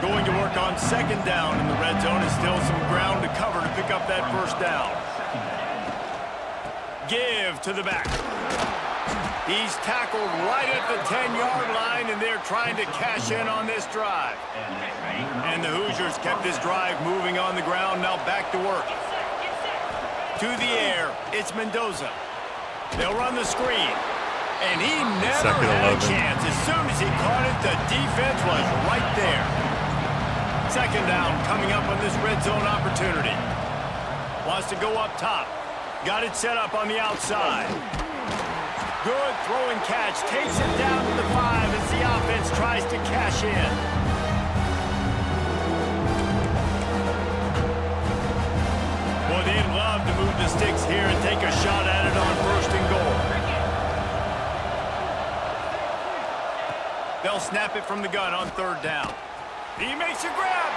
Going to work on second down in the red zone, and still some ground to cover to pick up that first down. Give to the back. He's tackled right at the 10-yard line, and they're trying to cash in on this drive. And the Hoosiers kept this drive moving on the ground, now back to work. To the air, it's Mendoza. They'll run the screen. And he never had a chance. As soon as he caught it, the defense was right there. Second down coming up on this red zone opportunity. Wants to go up top. Got it set up on the outside. Good throw and catch. Takes it down to the 5 as the offense tries to cash in. Boy, they'd love to move the sticks here and take a shot at it on first and goal. They'll snap it from the gun on third down. He makes a grab.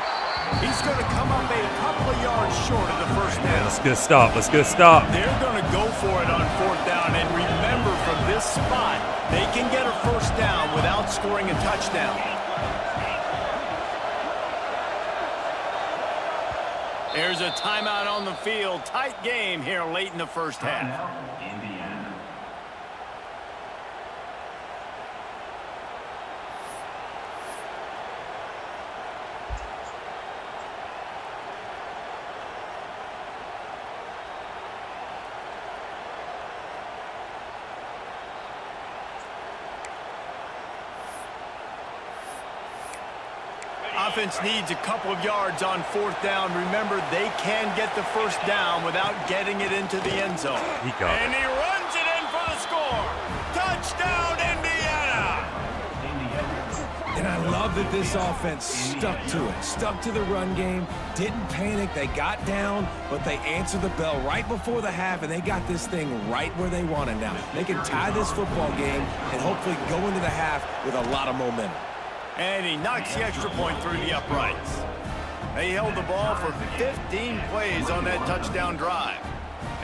He's going to come up a couple of yards short of the first down. Let's get a stop. Let's get a stop. They're going to go for it on fourth down. And remember, from this spot, they can get a first down without scoring a touchdown. There's a timeout on the field. Tight game here late in the first half. Offense needs a couple of yards on fourth down. Remember, they can get the first down without getting it into the end zone. He got it. And he runs it in for the score. Touchdown, Indiana! love that this offense stuck to it, stuck to the run game, didn't panic. They got down, but they answered the bell right before the half, and they got this thing right where they want it now. They can tie this football game and hopefully go into the half with a lot of momentum. And he knocks the extra point through the uprights. They held the ball for 15 plays on that touchdown drive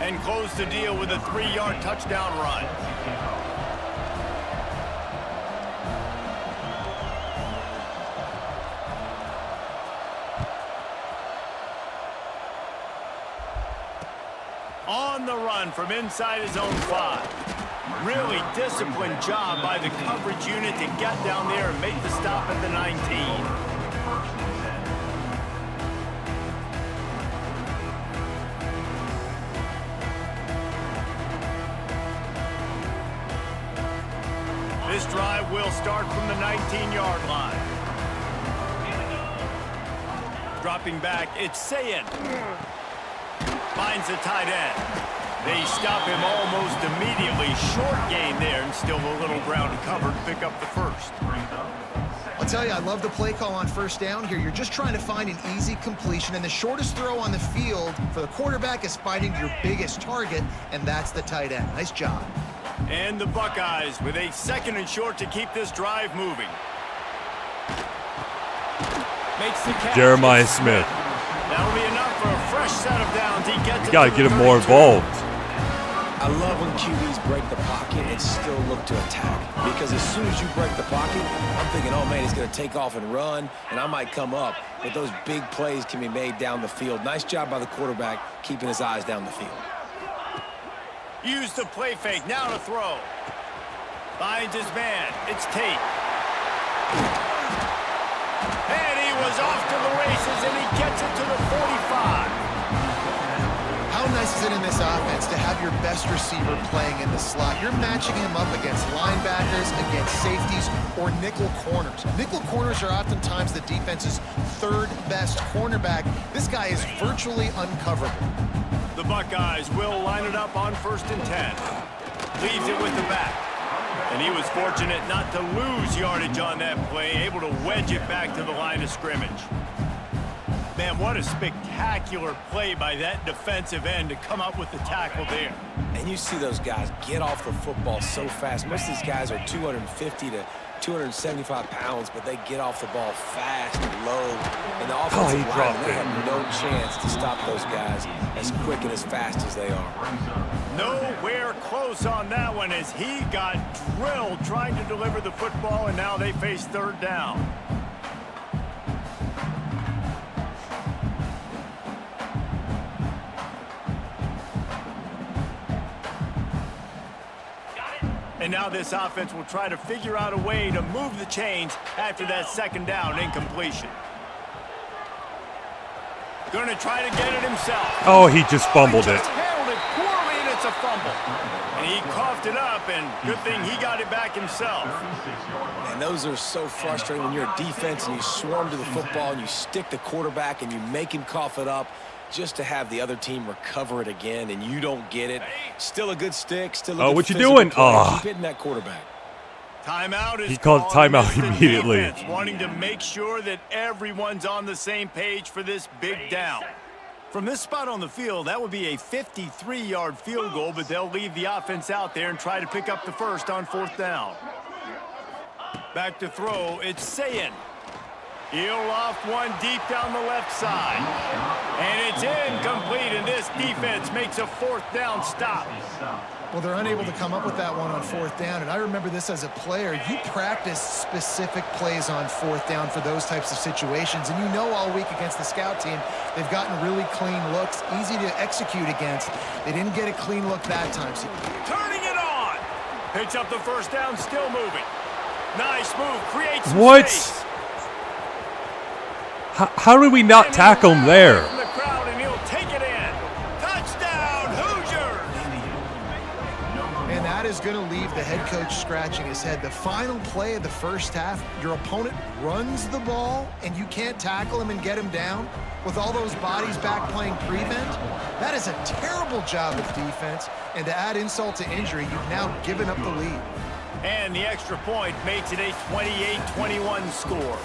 and closed the deal with a 3-yard touchdown run. On the run from inside his own 5. Really disciplined job by the coverage unit to get down there and make the stop at the 19. This drive will start from the 19-yard line. Dropping back, it's Sayin. Finds the tight end. They stop him almost immediately. Short gain there, and still a little ground to cover to pick up the first. I'll tell you, I love the play call on first down here. You're just trying to find an easy completion, and the shortest throw on the field for the quarterback is finding your biggest target, and that's the tight end. Nice job. And the Buckeyes with a 2nd and short to keep this drive moving. Makes the catch. Jeremiah Smith. That'll be enough for a fresh set of downs. He gets You got to get him more involved. I love when QBs break the pocket and still look to attack. Because as soon as you break the pocket, I'm thinking, oh, man, he's going to take off and run, and I might come up. But those big plays can be made down the field. Nice job by the quarterback keeping his eyes down the field. Use the play fake, now to throw. Finds his man, it's Tate. And he was off to the races, and he gets it to the 45. How nice is it in this offense to have your best receiver playing in the slot? You're matching him up against linebackers, against safeties, or nickel corners. Nickel corners are oftentimes the defense's 3rd best cornerback. This guy is virtually uncoverable. The Buckeyes will line it up on 1st and 10. Leaves it with the back. And he was fortunate not to lose yardage on that play, able to wedge it back to the line of scrimmage. Man, what a spectacular play by that defensive end to come up with the tackle there. And you see those guys get off the football so fast. Most of these guys are 250 to 275 pounds, but they get off the ball fast and low. And the offensive line, they have no chance to stop those guys as quick and as fast as they are. Nowhere close on that one as he got drilled trying to deliver the football, and now they face 3rd down. And now this offense will try to figure out a way to move the chains after that 2nd down incompletion. Going to try to get it himself. Oh, he just fumbled it. Handled it poorly, and it's a fumble. And he coughed it up, and good thing he got it back himself. And those are so frustrating when you're a defense and you swarm to the football and you stick the quarterback and you make him cough it up just to have the other team recover it again, and you don't get it. Still a good stick, still a good what you doing? Keep hitting that quarterback. Timeout is He called timeout called. immediately. Defense, wanting to make sure that everyone's on the same page for this big down. From this spot on the field, that would be a 53-yard field goal, but they'll leave the offense out there and try to pick up the first on 4th down. Back to throw, it's Sayin. He'll loft one deep down the left side. And it's incomplete, and this defense makes a 4th down stop. Well, they're unable to come up with that one on 4th down, and I remember this as a player. You practice specific plays on 4th down for those types of situations, and you know all week against the scout team, they've gotten really clean looks, easy to execute against. They didn't get a clean look that time. So Turning it on. Picks up the 1st down, still moving. Nice move, creates some What? space. How did we not tackle him there? From the crowd, and he'll take it in. Touchdown, Hoosiers! And that is going to leave the head coach scratching his head. The final play of the 1st half, your opponent runs the ball, and you can't tackle him and get him down with all those bodies back playing prevent. That is a terrible job of defense, and to add insult to injury, you've now given up the lead. And the extra point makes it a 28-21 score.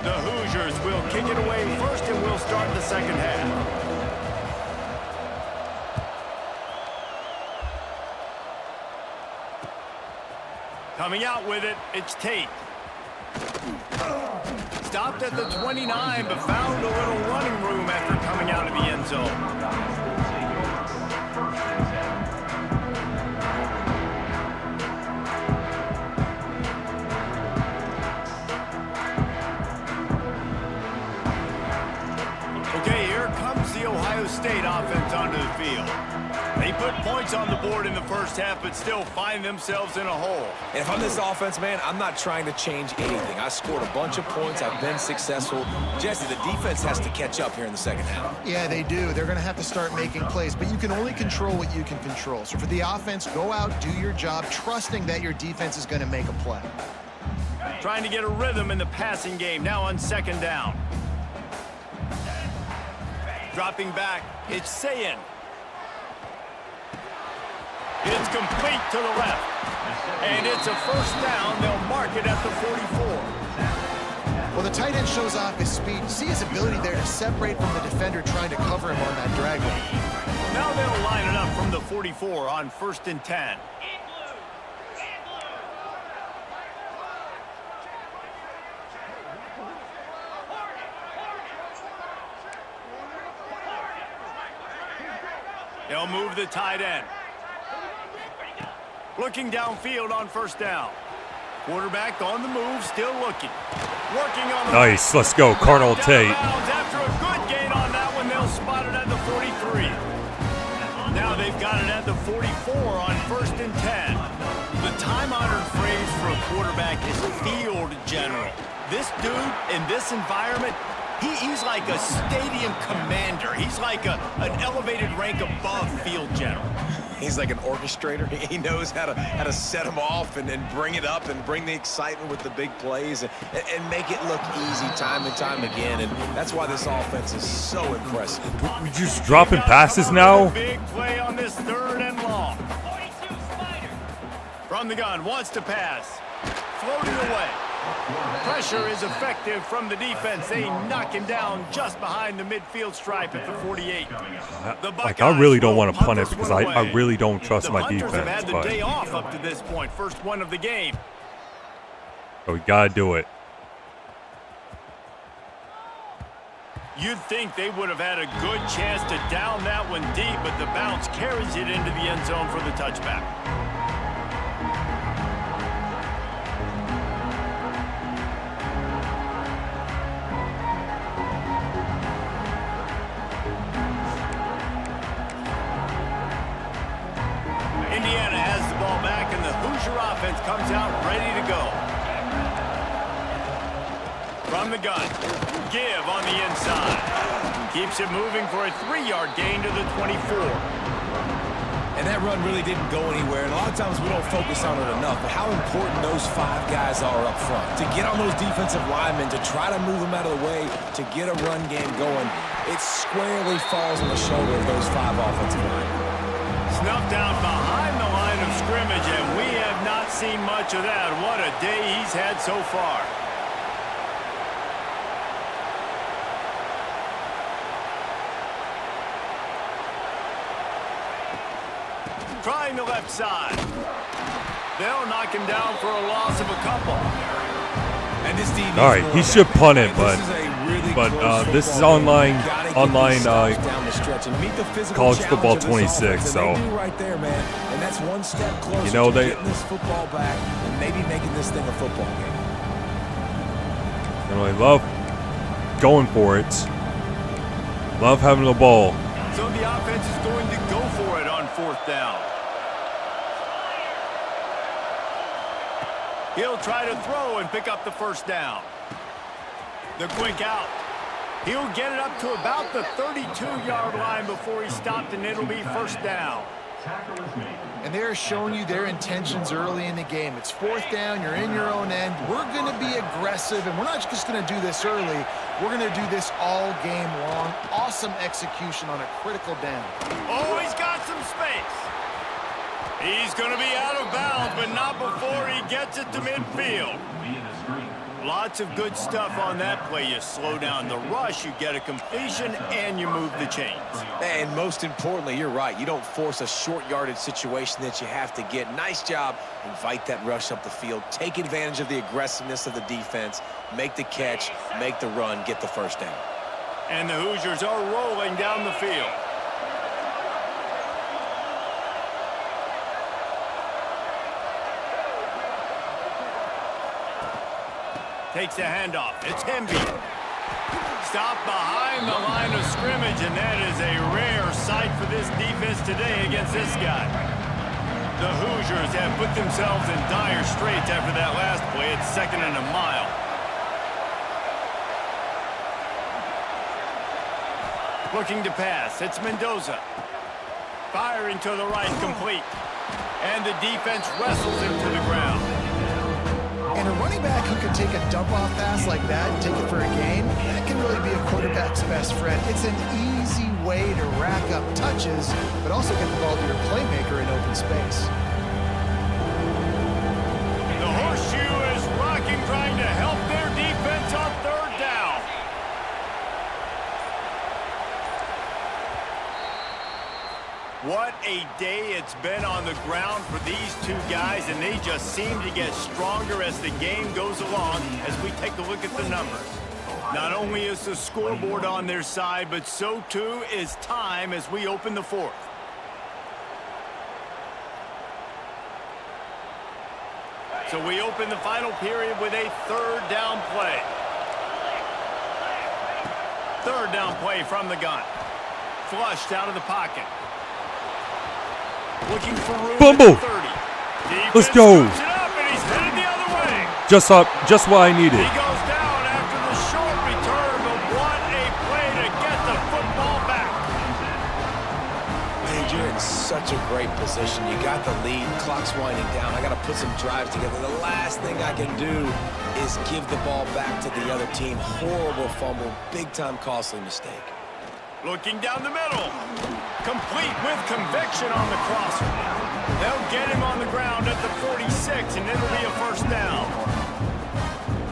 The Hoosiers will kick it away first, and we'll start the second half. Coming out with it, it's Tate. Stopped at the 29, but found a little running room after coming out of the end zone. Okay, here comes the Ohio State offense onto the field. They put points on the board in the first half, but still find themselves in a hole. And if I'm this offense, man, I'm not trying to change anything. I scored a bunch of points. I've been successful. Jesse, the defense has to catch up here in the second half. Yeah, they do. They're going to have to start making plays, but you can only control what you can control. So for the offense, go out, do your job, trusting that your defense is going to make a play. Trying to get a rhythm in the passing game, now on second down. Dropping back, it's Sayin. It's complete to the left. And it's a first down. They'll mark it at the 44. Well, the tight end shows off his speed. You see his ability there to separate from the defender trying to cover him on that drag route. Now they'll line it up from the 44 on 1st and 10. They'll move the tight end. Looking downfield on first down. Quarterback on the move, still looking. Working on the Nice. Let's go, Cardinal Tate. After a good gain on that one, they'll spot it at the 43. Now they've got it at the 44 on 1st and 10. The time-honored phrase for a quarterback is field general. This dude in this environment, he's like a stadium commander. He's like an elevated rank above field general. He's like an orchestrator. He knows how to set them off and bring it up and bring the excitement with the big plays and make it look easy time and time again. And that's why this offense is so impressive. We're just dropping passes now. Big play on this 3rd and long. From the gun, wants to pass. Floating away. Pressure is effective from the defense. They knock him down just behind the midfield stripe at the 48. I really don't want to punt it because I really don't trust my defense. Have had the But day off up to this point. First one of the game. we got to do it. You'd think they would have had a good chance to down that one deep, but the bounce carries it into the end zone for the touchback. Indiana has the ball back, and the Hoosier offense comes out ready to go. From the gun, give on the inside. Keeps it moving for a 3-yard gain to the 24. And that run really didn't go anywhere. And a lot of times we don't focus on it enough, but how important those 5 guys are up front. To get on those defensive linemen, to try to move them out of the way, to get a run game going, it squarely falls on the shoulder of those 5 offensive linemen. Snuffed out behind the line of scrimmage, and we have not seen much of that. What a day he's had so far. Trying the left side. They'll knock him down for a loss of a couple. And this team All right, he should punt it, but this is online college football 26. So right there, man. And that's one step closer you know to getting this football back and maybe making this thing a football game. You know, I love going for it. Love having the ball. So the offense is going to go for it on 4th down. He'll try to throw and pick up the first down. The quick out. He'll get it up to about the 32-yard line before he's stopped, and it'll be first down. And they're showing you their intentions early in the game. It's 4th down, you're in your own end. We're going to be aggressive, and we're not just going to do this early. We're going to do this all game long. Awesome execution on a critical down. Oh, he's got some space. He's going to be out of bounds, but not before he gets it to midfield. Lots of good stuff on that play. You slow down the rush, you get a completion, and you move the chains. And most importantly, you're right. You don't force a short yardage situation that you have to get. Nice job. Invite that rush up the field. Take advantage of the aggressiveness of the defense. Make the catch, make the run, get the first down. And the Hoosiers are rolling down the field. Takes a handoff. It's Hemby. Stopped behind the line of scrimmage, and that is a rare sight for this defense today against this guy. The Hoosiers have put themselves in dire straits after that last play. It's 2nd and a mile. Looking to pass. It's Mendoza. Firing to the right, complete. And the defense wrestles him to the ground. And a running back who can take a dump-off pass like that and take it for a gain, that can really be a quarterback's best friend. It's an easy way to rack up touches, but also get the ball to your playmaker in open space. The horseshoe is rocking, trying to help their defense on 3rd down. What a day it's been on the ground for these two guys, and they just seem to get stronger as the game goes along as we take a look at the numbers. Not only is the scoreboard on their side, but so too is time as we open the 4th. So we open the final period with a 3rd down play. 3rd down play from the gun. Flushed out of the pocket. Looking for room. Fumble. 30. Let's go. Scoops it up, and he's headed the other way. Just what I needed. He goes down after the short return, but what a play to get the football back. Man, you're in such a great position. You got the lead, clock's winding down. I got to put some drives together. The last thing I can do is give the ball back to the other team. Horrible fumble, big-time costly mistake. Looking down the middle. Complete with conviction on the crosser. They'll get him on the ground at the 46, and it'll be a 1st down.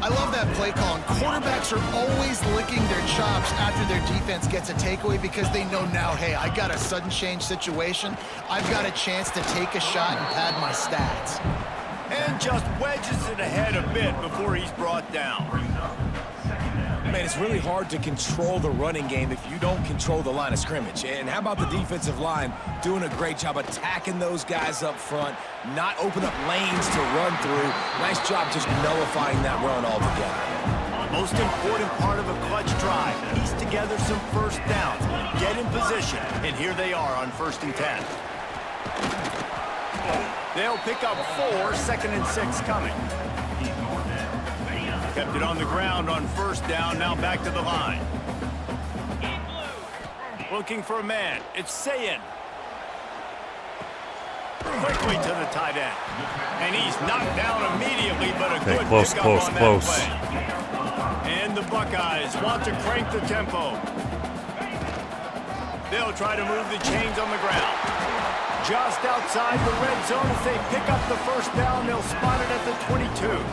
I love that play call. And quarterbacks are always licking their chops after their defense gets a takeaway because they know now, hey, I got a sudden change situation. I've got a chance to take a shot and pad my stats. And just wedges it ahead a bit before he's brought down. Man, it's really hard to control the running game if you don't control the line of scrimmage. And how about the defensive line doing a great job attacking those guys up front, not open up lanes to run through. Nice job just nullifying that run altogether. Most important part of a clutch drive. Piece together some 1st downs. Get in position. And here they are on 1st and 10. They'll pick up 4, 2nd and 6 coming. Kept it on the ground on 1st down, now back to the line. Looking for a man. It's Sayin. Quickly to the tight end. And he's knocked down immediately, but a good pickup on that play. And the Buckeyes want to crank the tempo. They'll try to move the chains on the ground. Just outside the red zone as they pick up the 1st down. They'll spot it at the 22.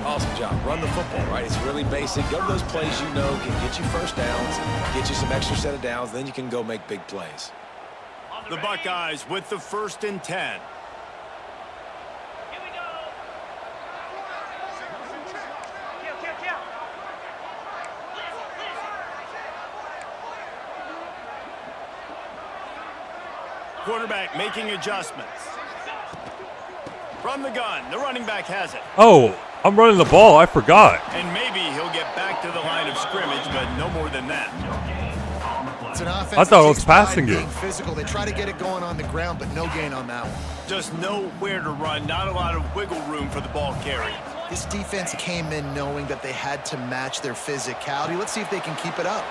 Awesome job. Run the football, right? It's really basic. Go to those plays you know can get you 1st downs, get you some extra set of downs, then you can go make big plays. The Buckeyes with the 1st and 10. Here we go. Kill. Quarterback making adjustments. From the gun, the running back has it. Oh, I'm running the ball. I forgot. And maybe he'll get back to the line of scrimmage, but no more than that. It's an offense I thought I was that takes pride passing in it. being physical. They try to get it going on the ground, but no gain on that one. Just nowhere to run, not a lot of wiggle room for the ball carrier. This defense came in knowing that they had to match their physicality. Let's see if they can keep it up.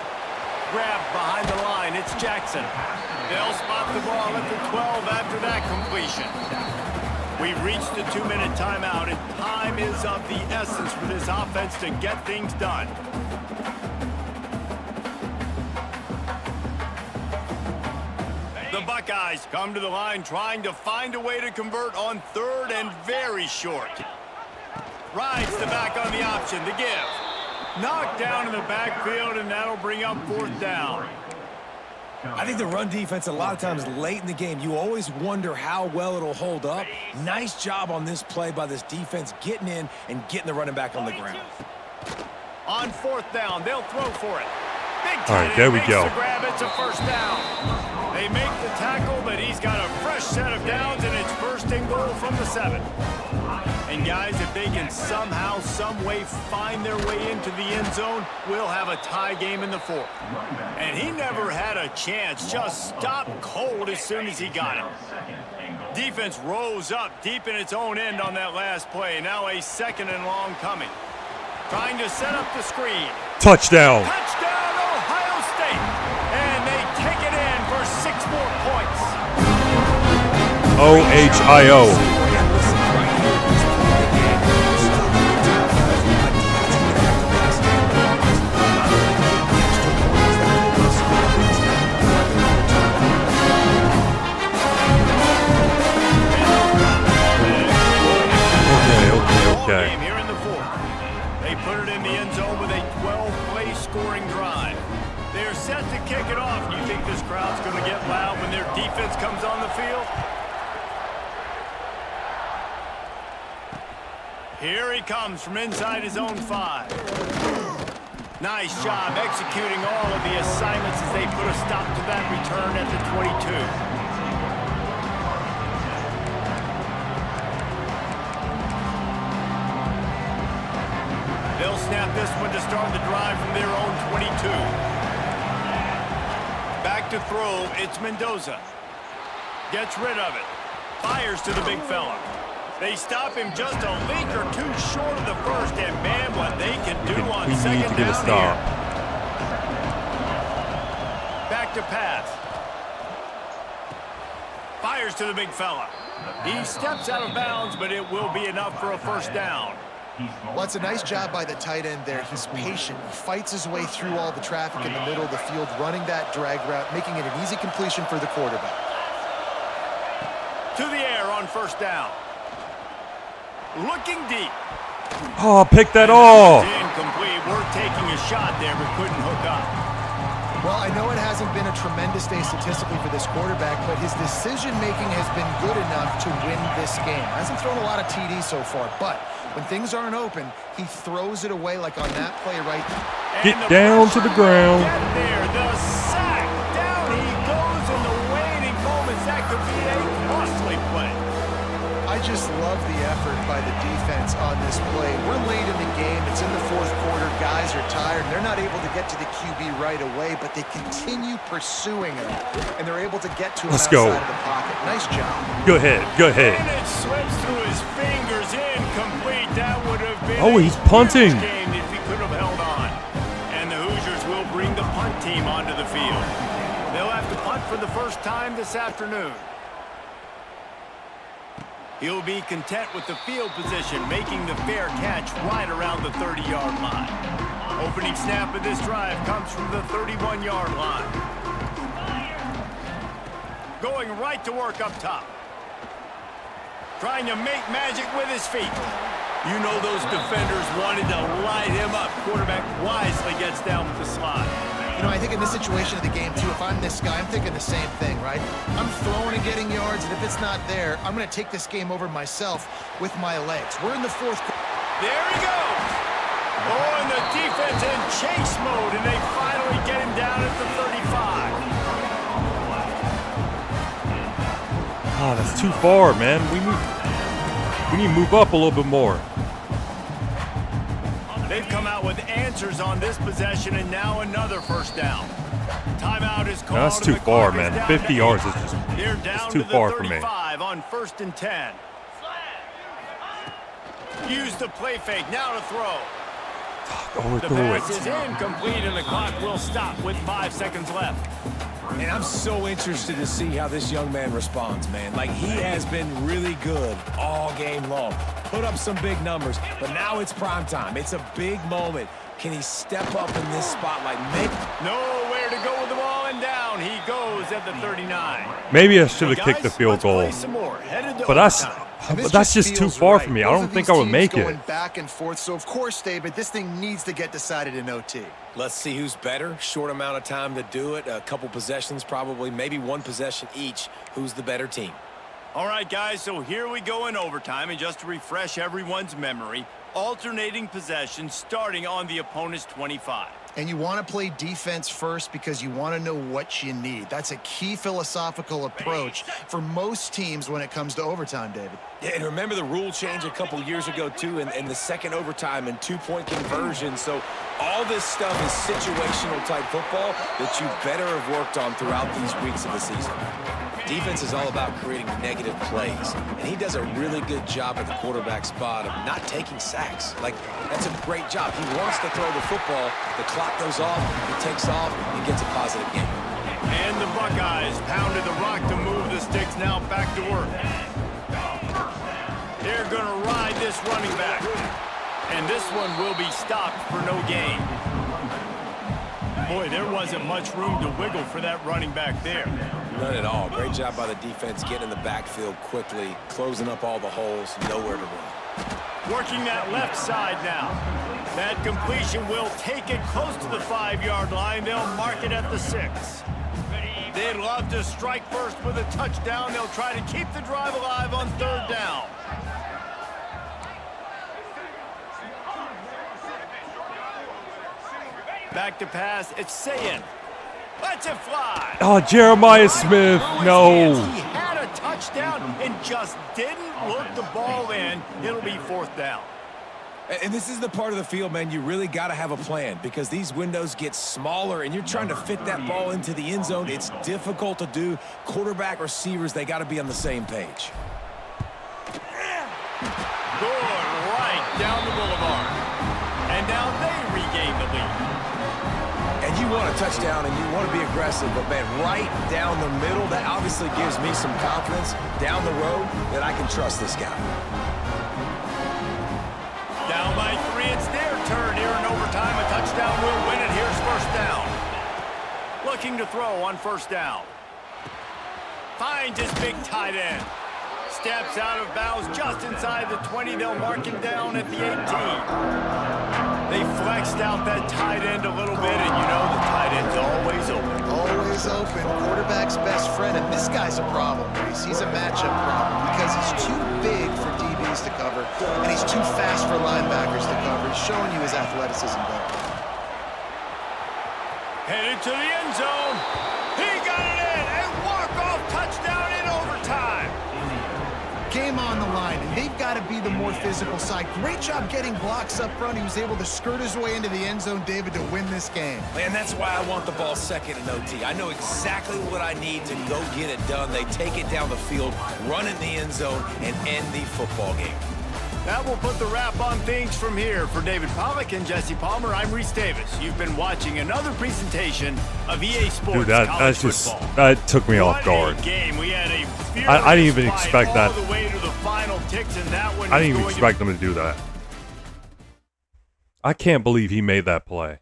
Grab behind the line, it's Jackson. They'll spot the ball at the 12 after that completion. We've reached the 2-minute timeout, and time is of the essence for this offense to get things done. The Buckeyes come to the line trying to find a way to convert on 3rd and very short. Rides the back on the option to give. Knocked down in the backfield, and that'll bring up 4th down. I think the run defense, a lot of times late in the game, you always wonder how well it'll hold up. Nice job on this play by this defense, getting in and getting the running back on the ground. On 4th down, they'll throw for it. Big All right, there we go. The grab, it's a 1st down. They make the tackle, but he's got a fresh set of downs, and it's 1st and goal from the 7. And guys, if they can somehow, some way find their way into the end zone, we'll have a tie game in the 4th. And he never had a chance, just stopped cold as soon as he got it. Defense rose up deep in its own end on that last play. Now a 2nd and long coming. Trying to set up the screen. Touchdown. Touchdown, Ohio State. And they take it in for 6 more points. OHIO. Okay. Game here in the 4th. They put it in the end zone with a 12-play scoring drive. They're set to kick it off. Do you think this crowd's going to get loud when their defense comes on the field? Here he comes from inside his own 5. Nice job executing all of the assignments as they put a stop to that return at the 22. They'll snap this one to start the drive from their own 22. Back to throw, it's Mendoza. Gets rid of it. Fires to the big fella. They stop him just a link or 2 short of the 1st, and man, what they can do on 2nd down here. Back to pass. Fires to the big fella. He steps out of bounds, but it will be enough for a 1st down. Well, it's a nice job by the tight end there. He's patient. He fights his way through all the traffic in the middle of the field, running that drag route, making it an easy completion for the quarterback. To the air on 1st down. Looking deep. Oh, pick that off. Incomplete. We're taking a shot there, but couldn't hook up. Well, I know it hasn't been a tremendous day statistically for this quarterback, but his decision-making has been good enough to win this game. Hasn't thrown a lot of TDs so far, but when things aren't open, he throws it away like on that play right there. Get down to the ground. Get there, the sack. Down he goes in the waning moments. That could be a costly play. I just love the effort by the defense on this play. We're late in the game. It's in the 4th quarter. Guys are tired. They're not able to get to the QB right away, but they continue pursuing him, and they're able to get to him outside of the pocket. Nice job. Go ahead. Go ahead. And it slips through his fingers. Incomplete. That would have been Oh, he's punting. game if he could have held on. And the Hoosiers will bring the punt team onto the field. They'll have to punt for the 1st time this afternoon. He'll be content with the field position, making the fair catch right around the 30-yard line. Opening snap of this drive comes from the 31-yard line. Going right to work up top. Trying to make magic with his feet. You know those defenders wanted to light him up. Quarterback wisely gets down with the slide. You know, I think in this situation of the game, too, if I'm this guy, I'm thinking the same thing, right? I'm throwing and getting yards, and if it's not there, I'm going to take this game over myself with my legs. We're in the 4th quarter. There he goes. Oh, and the defense in chase mode, and they finally get him down at the 35. Oh, that's too far, man. We need to move up a little bit more. They've come out with answers on this possession, and now another 1st down. Timeout is called. No, that's too far, man. 50 yards is just it's too far for me. On 1st and 10. Use the play fake. Now to throw. The pass is incomplete, and the clock will stop with 5 seconds left. And I'm so interested to see how this young man responds, man. Like, he has been really good all game long. Put up some big numbers, but now it's prime time. It's a big moment. Can he step up in this spotlight? Nowhere to go with the ball, and down he goes at the 39. Maybe I should have kicked the field goal. But that's just too far for me. I don't think I would make it. Going back and forth, so of course, David, this thing needs to get decided in OT. Let's see who's better. Short amount of time to do it. A couple possessions, probably, maybe one possession each. Who's the better team? All right, guys, so here we go in overtime, and just to refresh everyone's memory, alternating possessions starting on the opponent's 25. And you want to play defense first because you want to know what you need. That's a key philosophical approach for most teams when it comes to overtime, David. Yeah, and remember the rule change a couple years ago, too, in the second overtime and two-point conversion. So all this stuff is situational type football that you better have worked on throughout these weeks of the season. Defense is all about creating negative plays, and he does a really good job at the quarterback spot of not taking sacks. Like, that's a great job. He wants to throw the football. The clock goes off, he takes off, and gets a positive game. And the Buckeyes pounded the rock to move the sticks now back to work. They're going to ride this running back. And this one will be stopped for no gain. Boy, there wasn't much room to wiggle for that running back there. None at all. Great job by the defense getting in the backfield quickly, closing up all the holes, nowhere to run. Working that left side now. That completion will take it close to the 5-yard line. They'll mark it at the 6. They'd love to strike first with a touchdown. They'll try to keep the drive alive on 3rd down. Back to pass, it's Sayin. Let's it fly. Oh, Jeremiah Smith, no. He had a touchdown and just didn't look the ball in. It'll be 4th down. And this is the part of the field, man, you really got to have a plan because these windows get smaller and you're trying to fit that ball into the end zone. It's difficult to do. Quarterback, receivers, they got to be on the same page. Good right down the boulevard. And now they regain the lead. And you want a touchdown and you want to be aggressive, but, man, right down the middle, that obviously gives me some confidence down the road that I can trust this guy. Down by 3, it's their turn here in overtime. A touchdown will win it. Here's 1st down. Looking to throw on 1st down. Finds his big tight end. Steps out of bounds just inside the 20. They'll mark him down at the 18. They flexed out that tight end a little bit, and you know the tight end's always open. Always open. Quarterback's best friend, and this guy's a problem, Reese. He's a matchup problem because he's too big for DBs to cover, and he's too fast for linebackers to cover. He's showing you his athleticism better. Headed to the end zone. He got it in. A walk-off touchdown in overtime. Game on the line, and they've got to be the more physical side. Great job getting blocks up front. He was able to skirt his way into the end zone, David, to win this game. And that's why I want the ball second in OT. I know exactly what I need to go get it done. They take it down the field, run in the end zone, and end the football game. That will put the wrap on things from here. For David Pollack and Jesse Palmer, I'm Reese Davis. You've been watching another presentation of EA Sports. Dude, that's just that took me off guard. Game. We had a I didn't even expect that. All the way to the final ticks, and that one I didn't even expect them to do that. I can't believe he made that play.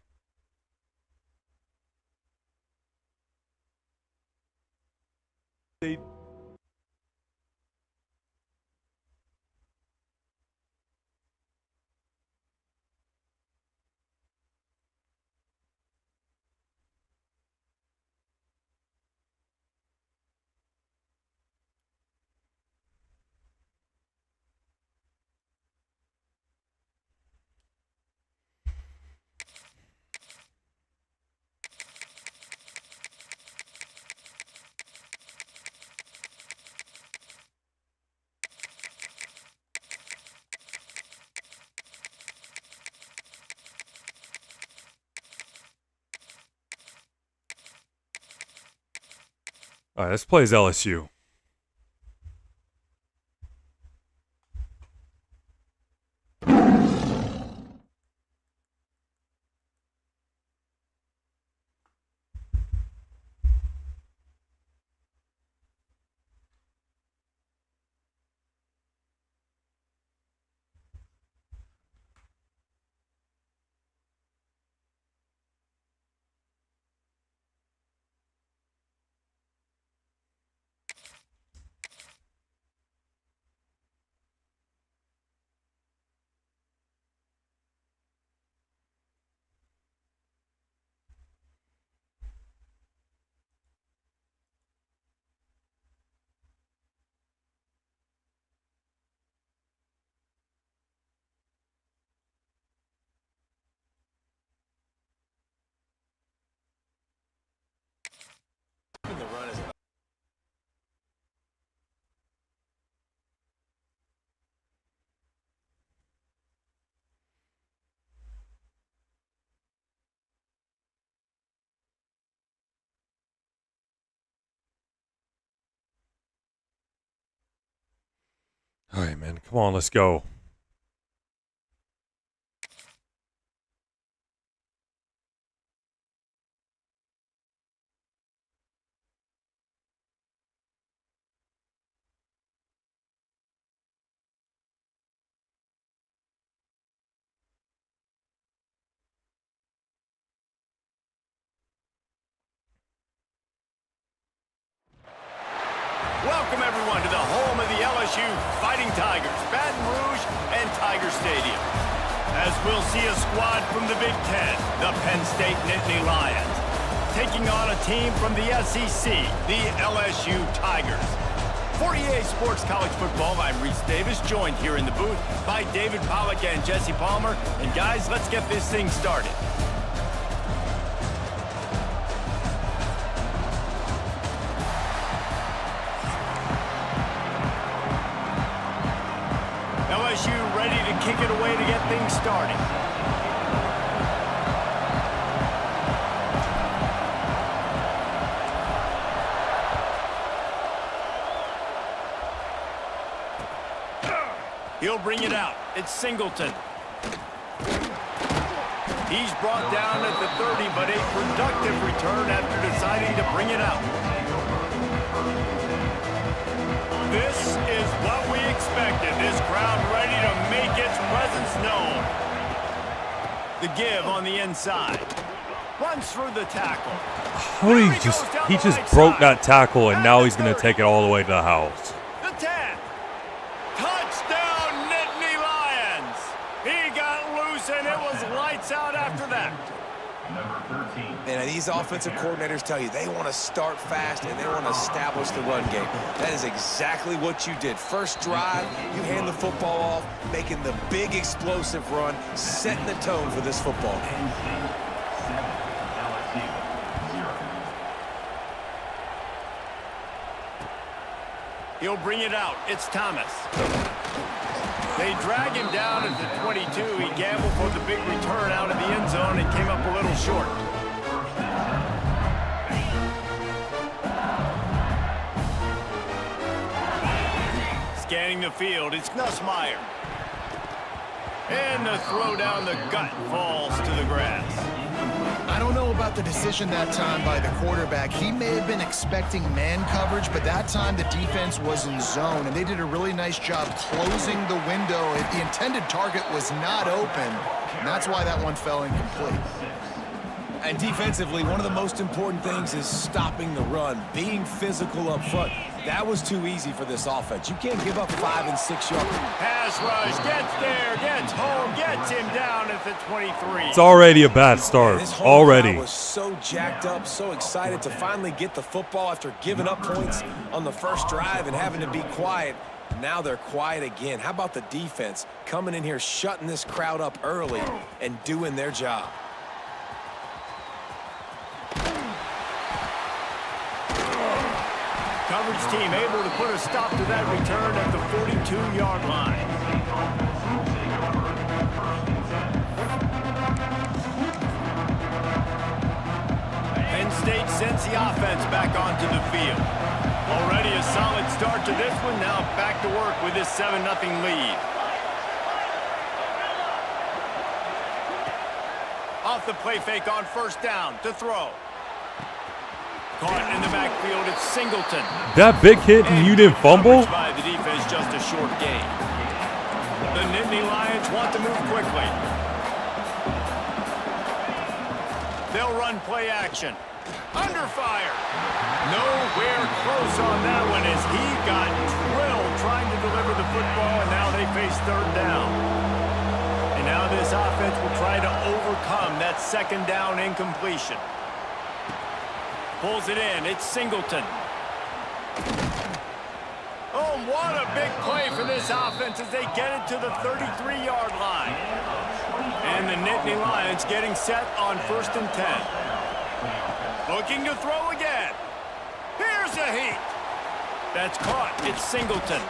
All right, this plays LSU. All right, man. Come on, let's go. Welcome, everyone, to the home of the LSU Fighting Tigers, Baton Rouge and Tiger Stadium. As we'll see a squad from the Big Ten, the Penn State Nittany Lions, taking on a team from the SEC, the LSU Tigers. For EA Sports College Football, I'm Reese Davis, joined here in the booth by David Pollack and Jesse Palmer. And guys, let's get this thing started. LSU ready to kick it away to get things started. He'll bring it out. It's Singleton. He's brought down at the 30, but a productive return after deciding to bring it out. This is what we expected. This crowd ready to make its presence known. The give on the inside. Runs through the tackle. How did he just broke that tackle and now he's going to take it all the way to the house. The 10. Touchdown, Nittany Lions. He got loose and it was lights out after that. Number 13. And these offensive coordinators tell you they want to start fast and they want to establish the run game. That is exactly what you did. First drive, you hand the football off, making the big explosive run, setting the tone for this football game. 7, LSU 0. He'll bring it out. It's Thomas. They drag him down at the 22. He gambled for the big return out of the end zone and came up a little short. Scanning the field, it's Nussmeier. And the throw down the gut falls to the grass. I don't know about the decision that time by the quarterback. He may have been expecting man coverage, but that time the defense was in zone, and they did a really nice job closing the window. The intended target was not open, and that's why that one fell incomplete. And defensively, one of the most important things is stopping the run, being physical up front. That was too easy for this offense. You can't give up 5 and 6 yards. Pass rush, gets there, gets home, gets him down at the 23. It's already a bad start. This whole Already. crowd was so jacked up, so excited to finally get the football after giving up points on the first drive and having to be quiet. Now they're quiet again. How about the defense coming in here, shutting this crowd up early and doing their job? Coverage team able to put a stop to that return at the 42-yard line. Penn State sends the offense back onto the field. Already a solid start to this one. Now back to work with this 7-0 lead. Off the play fake on first down to throw. Caught in the backfield, it's Singleton. That big hit and you didn't fumble? By the defense, just a short gain. The Nittany Lions want to move quickly. They'll run play action. Under fire. Nowhere close on that one as he got drilled trying to deliver the football, and now they face third down. And now this offense will try to overcome that second down incompletion. Pulls it in. It's Singleton. Oh, what a big play for this offense as they get it to the 33-yard line. And the Nittany Lions getting set on 1st and 10. Looking to throw again. Here's a heat. That's caught. It's Singleton.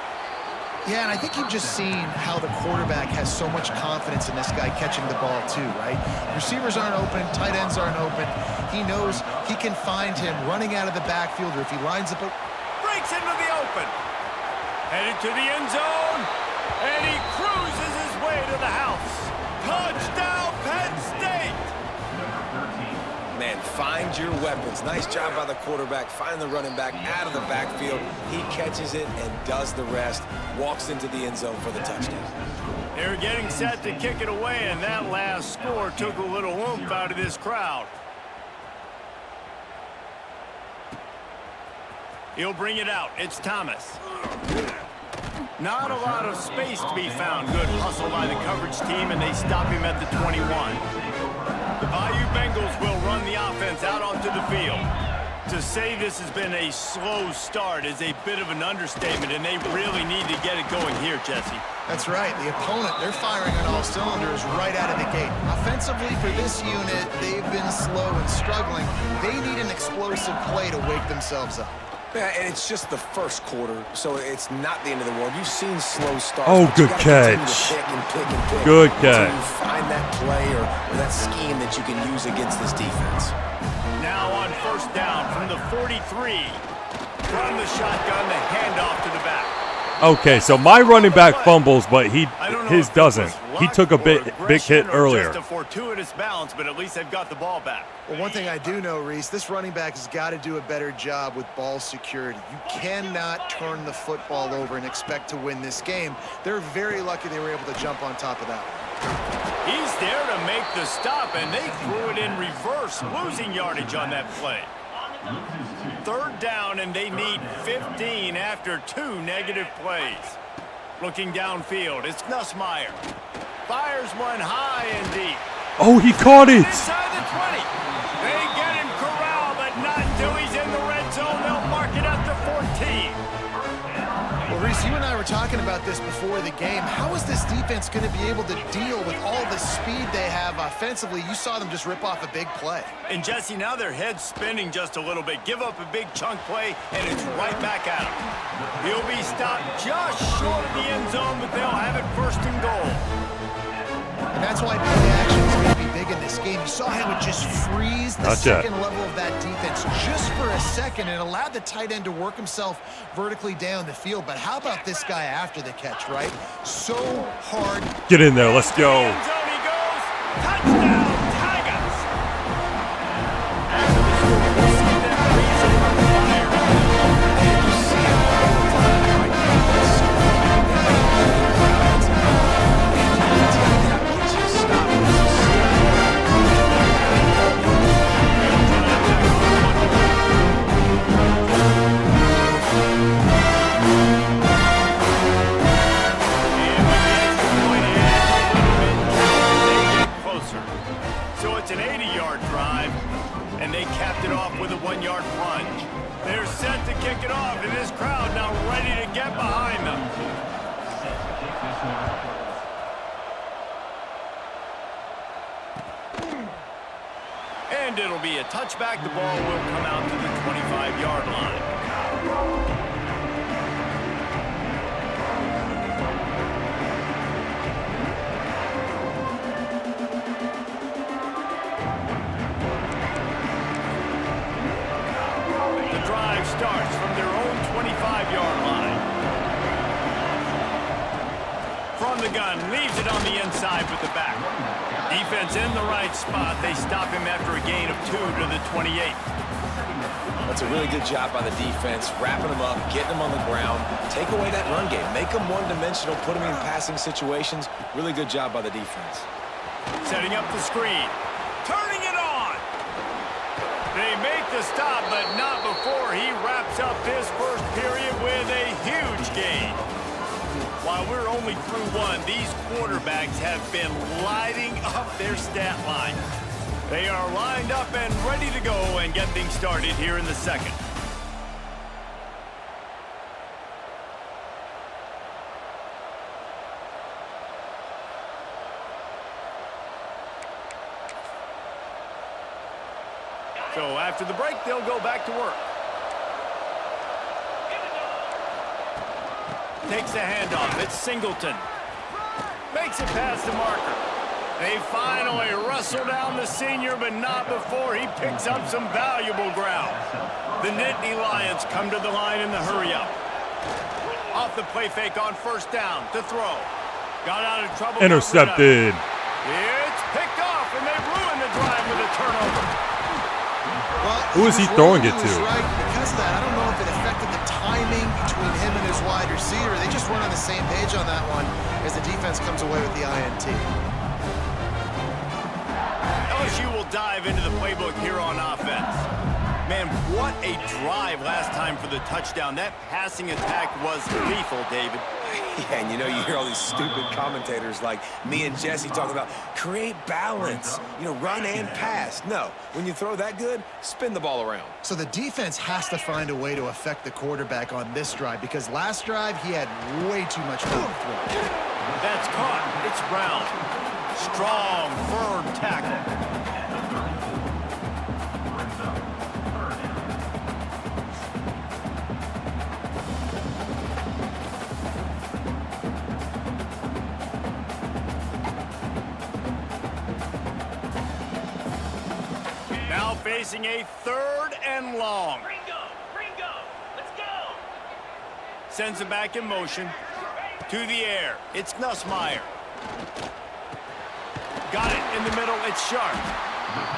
Yeah, and I think you've just seen how the quarterback has so much confidence in this guy catching the ball too, right? Receivers aren't open, tight ends aren't open. He knows he can find him running out of the backfield, or if he lines up breaks into the open. Headed to the end zone, and he cruises his way to the house. Touchdown, Penn State! Man, find your weapons. Nice job by the quarterback, finding the running back out of the backfield. He catches it and does the rest, walks into the end zone for the touchdown. They're getting set to kick it away, and that last score took a little oomph out of this crowd. He'll bring it out. It's Thomas. Not a lot of space to be found. Good hustle by the coverage team, and they stop him at the 21. The Bayou Bengals will run the offense out onto the field. To say this has been a slow start is a bit of an understatement, and they really need to get it going here, Jesse. That's right. The opponent, they're firing on all cylinders right out of the gate. Offensively, for this unit, they've been slow and struggling. They need an explosive play to wake themselves up. Yeah, and it's just the first quarter, so it's not the end of the world. You've seen slow starts. Oh, good catch. Good catch. Until you find that play or that scheme that you can use against this defense. Now on first down from the 43. From the shotgun, the handoff to the back. Okay, so my running back fumbles, but his doesn't. He took a big hit earlier. Just a fortuitous bounce, but at least they've got the ball back. Well, one thing I do know, Reese, this running back has got to do a better job with ball security. You cannot turn the football over and expect to win this game. They're very lucky they were able to jump on top of that. He's there to make the stop, and they threw it in reverse, losing yardage on that play. Third down, and they need 15 after 2 negative plays. Looking downfield, it's Nussmeier. Fires one high and deep. Oh, he caught it. Inside the 20. They get him corralled, but not until he's in the red zone. They'll mark it at the 14. Well, Reese, you and I were talking about this before the game. How is this defense going to be able to deal with all the speed they have offensively? You saw them just rip off a big play. And Jesse, now their head's spinning just a little bit. Give up a big chunk play, and it's right back at him. He'll be stopped just short of the end zone, but they'll have it first and goal. And that's why play action is going to be big in this game. You saw how it just freeze the second level of that defense just for a second and allowed the tight end to work himself vertically down the field. But how about this guy after the catch, right? So hard. Get in there. Let's go. End zone he goes. Touchdown, Tigers. After the score, we'll see that reason for the fire. And you see it all the time, right? That's So it's an 80-yard drive, and they capped it off with a 1-yard plunge. They're set to kick it off, and this crowd now ready to get behind them. And it'll be a touchback. The ball will come out to the 25-yard line. Starts from their own 25-yard line. From the gun, leaves it on the inside with the back. Defense in the right spot. They stop him after a gain of 2 to the 28. That's a really good job by the defense, wrapping them up, getting them on the ground, take away that run game, make them one-dimensional, put them in passing situations. Really good job by the defense. Setting up the screen. Turning it on. They make the stop, but not before he wraps up this first period with a huge gain. While we're only through one, these quarterbacks have been lighting up their stat line. They are lined up and ready to go and get things started here in the second. So after the break, they'll go back to work. Takes the handoff. It's Singleton. Makes it past the marker. They finally wrestle down the senior, but not before he picks up some valuable ground. The Nittany Lions come to the line in the hurry-up. Off the play fake on first down to throw. Got out of trouble. Intercepted. It's picked off, and they ruined the drive with a turnover. Well, Who is he was throwing wrong, it he was to? Right. Because of that, I don't know if it affected the timing between him and his wide receiver. They just weren't on the same page on that one as the defense comes away with the INT. LSU will dive into the playbook here on offense. Man, what a drive last time for the touchdown. That passing attack was lethal, David. Yeah, and you know, you hear all these stupid commentators like me and Jesse talking about create balance, you know, run and pass. No, when you throw that good, spin the ball around. So the defense has to find a way to affect the quarterback on this drive because last drive he had way too much room to throw. That's caught. It's Brown. Strong, firm tackle. Now facing a 3rd and long. Ringo, let's go. Sends it back in motion. To the air. It's Nussmeier. Got it in the middle. It's Sharp.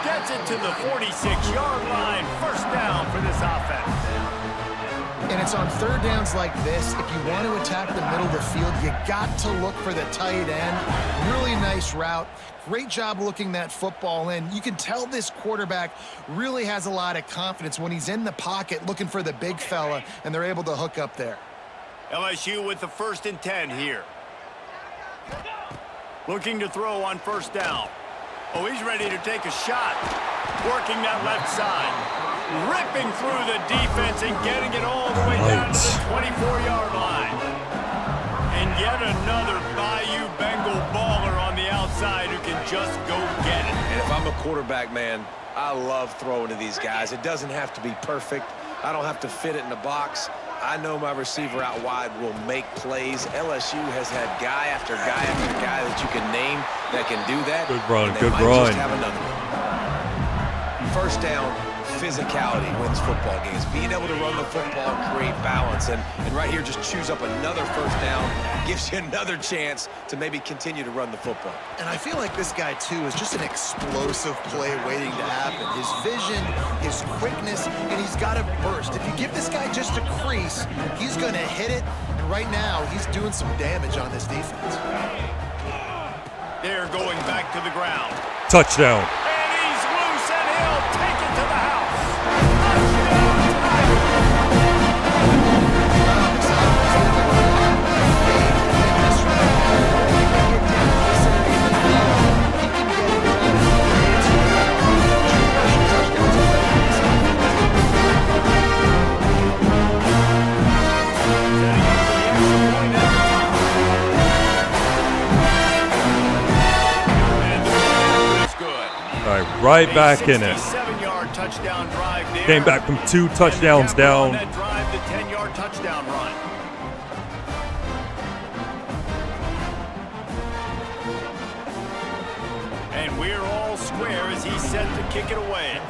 Gets it to the 46-yard line. First down for this offense. And it's on 3rd downs like this. If you want to attack the middle of the field, you got to look for the tight end. Really nice route. Great job looking that football in. You can tell this quarterback really has a lot of confidence when he's in the pocket looking for the big fella, and they're able to hook up there. LSU with the 1st and 10 here. Looking to throw on first down. Oh, he's ready to take a shot. Working that left side. Ripping through the defense and getting it all the way down to the 24-yard line. And yet another Bayou Bengal baller on the outside who can just go get it. And if I'm a quarterback, man, I love throwing to these guys. It doesn't have to be perfect. I don't have to fit it in the box. I know my receiver out wide will make plays. LSU has had guy after guy after guy that you can name that can do that. Good run, and they good might run. just have another one. First down, physicality wins football games. Being able to run the football, create balance, and right here just choose up another first down, gives you another chance to maybe continue to run the football. And I feel like this guy, too, is just an explosive play waiting to happen. His vision, his quickness, and he's got a burst. If you give this guy just a crease, he's going to hit it. And right now, he's doing some damage on this defense. They're going back to the ground. Touchdown. And he's loose, and he'll take it to the house. Right back in it. 67-yard touchdown drive there. Came back from 2 touchdowns down. That drive, the 10-yard touchdown run. And we're all square as he's set to kick it away.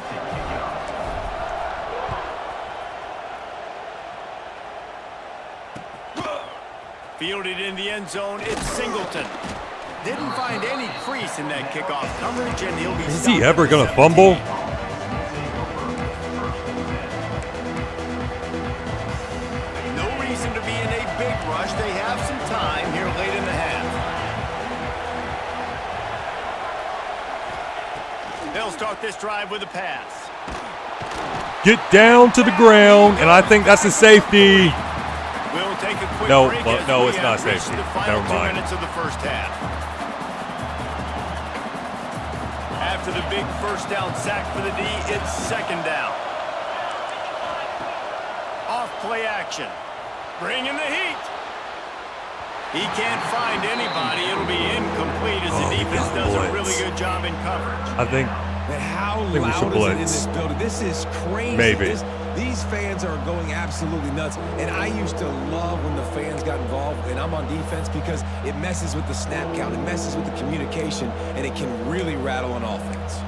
Fielded in the end zone, it's Singleton. Didn't find any crease in that kickoff coverage, and he'll be Is he ever going to fumble? No reason to be in a big rush. They have some time here late in the half. They'll start this drive with a pass. Get down to the ground, and I think that's a safety. We'll take a quick No, break but as no, we it's have not reached safety. the final Never 2 mind. minutes of the first half. After the big first down sack for the D, it's second down. Off play action. Bringing the heat. He can't find anybody. It'll be incomplete as the defense does a really good job in coverage. I think Man, how think we should loud is it in blitz. this building? This is crazy. Maybe. These fans are going absolutely nuts. And I used to love when the fans got involved, and I'm on defense because it messes with the snap count, it messes with the communication, and it can really rattle on offense.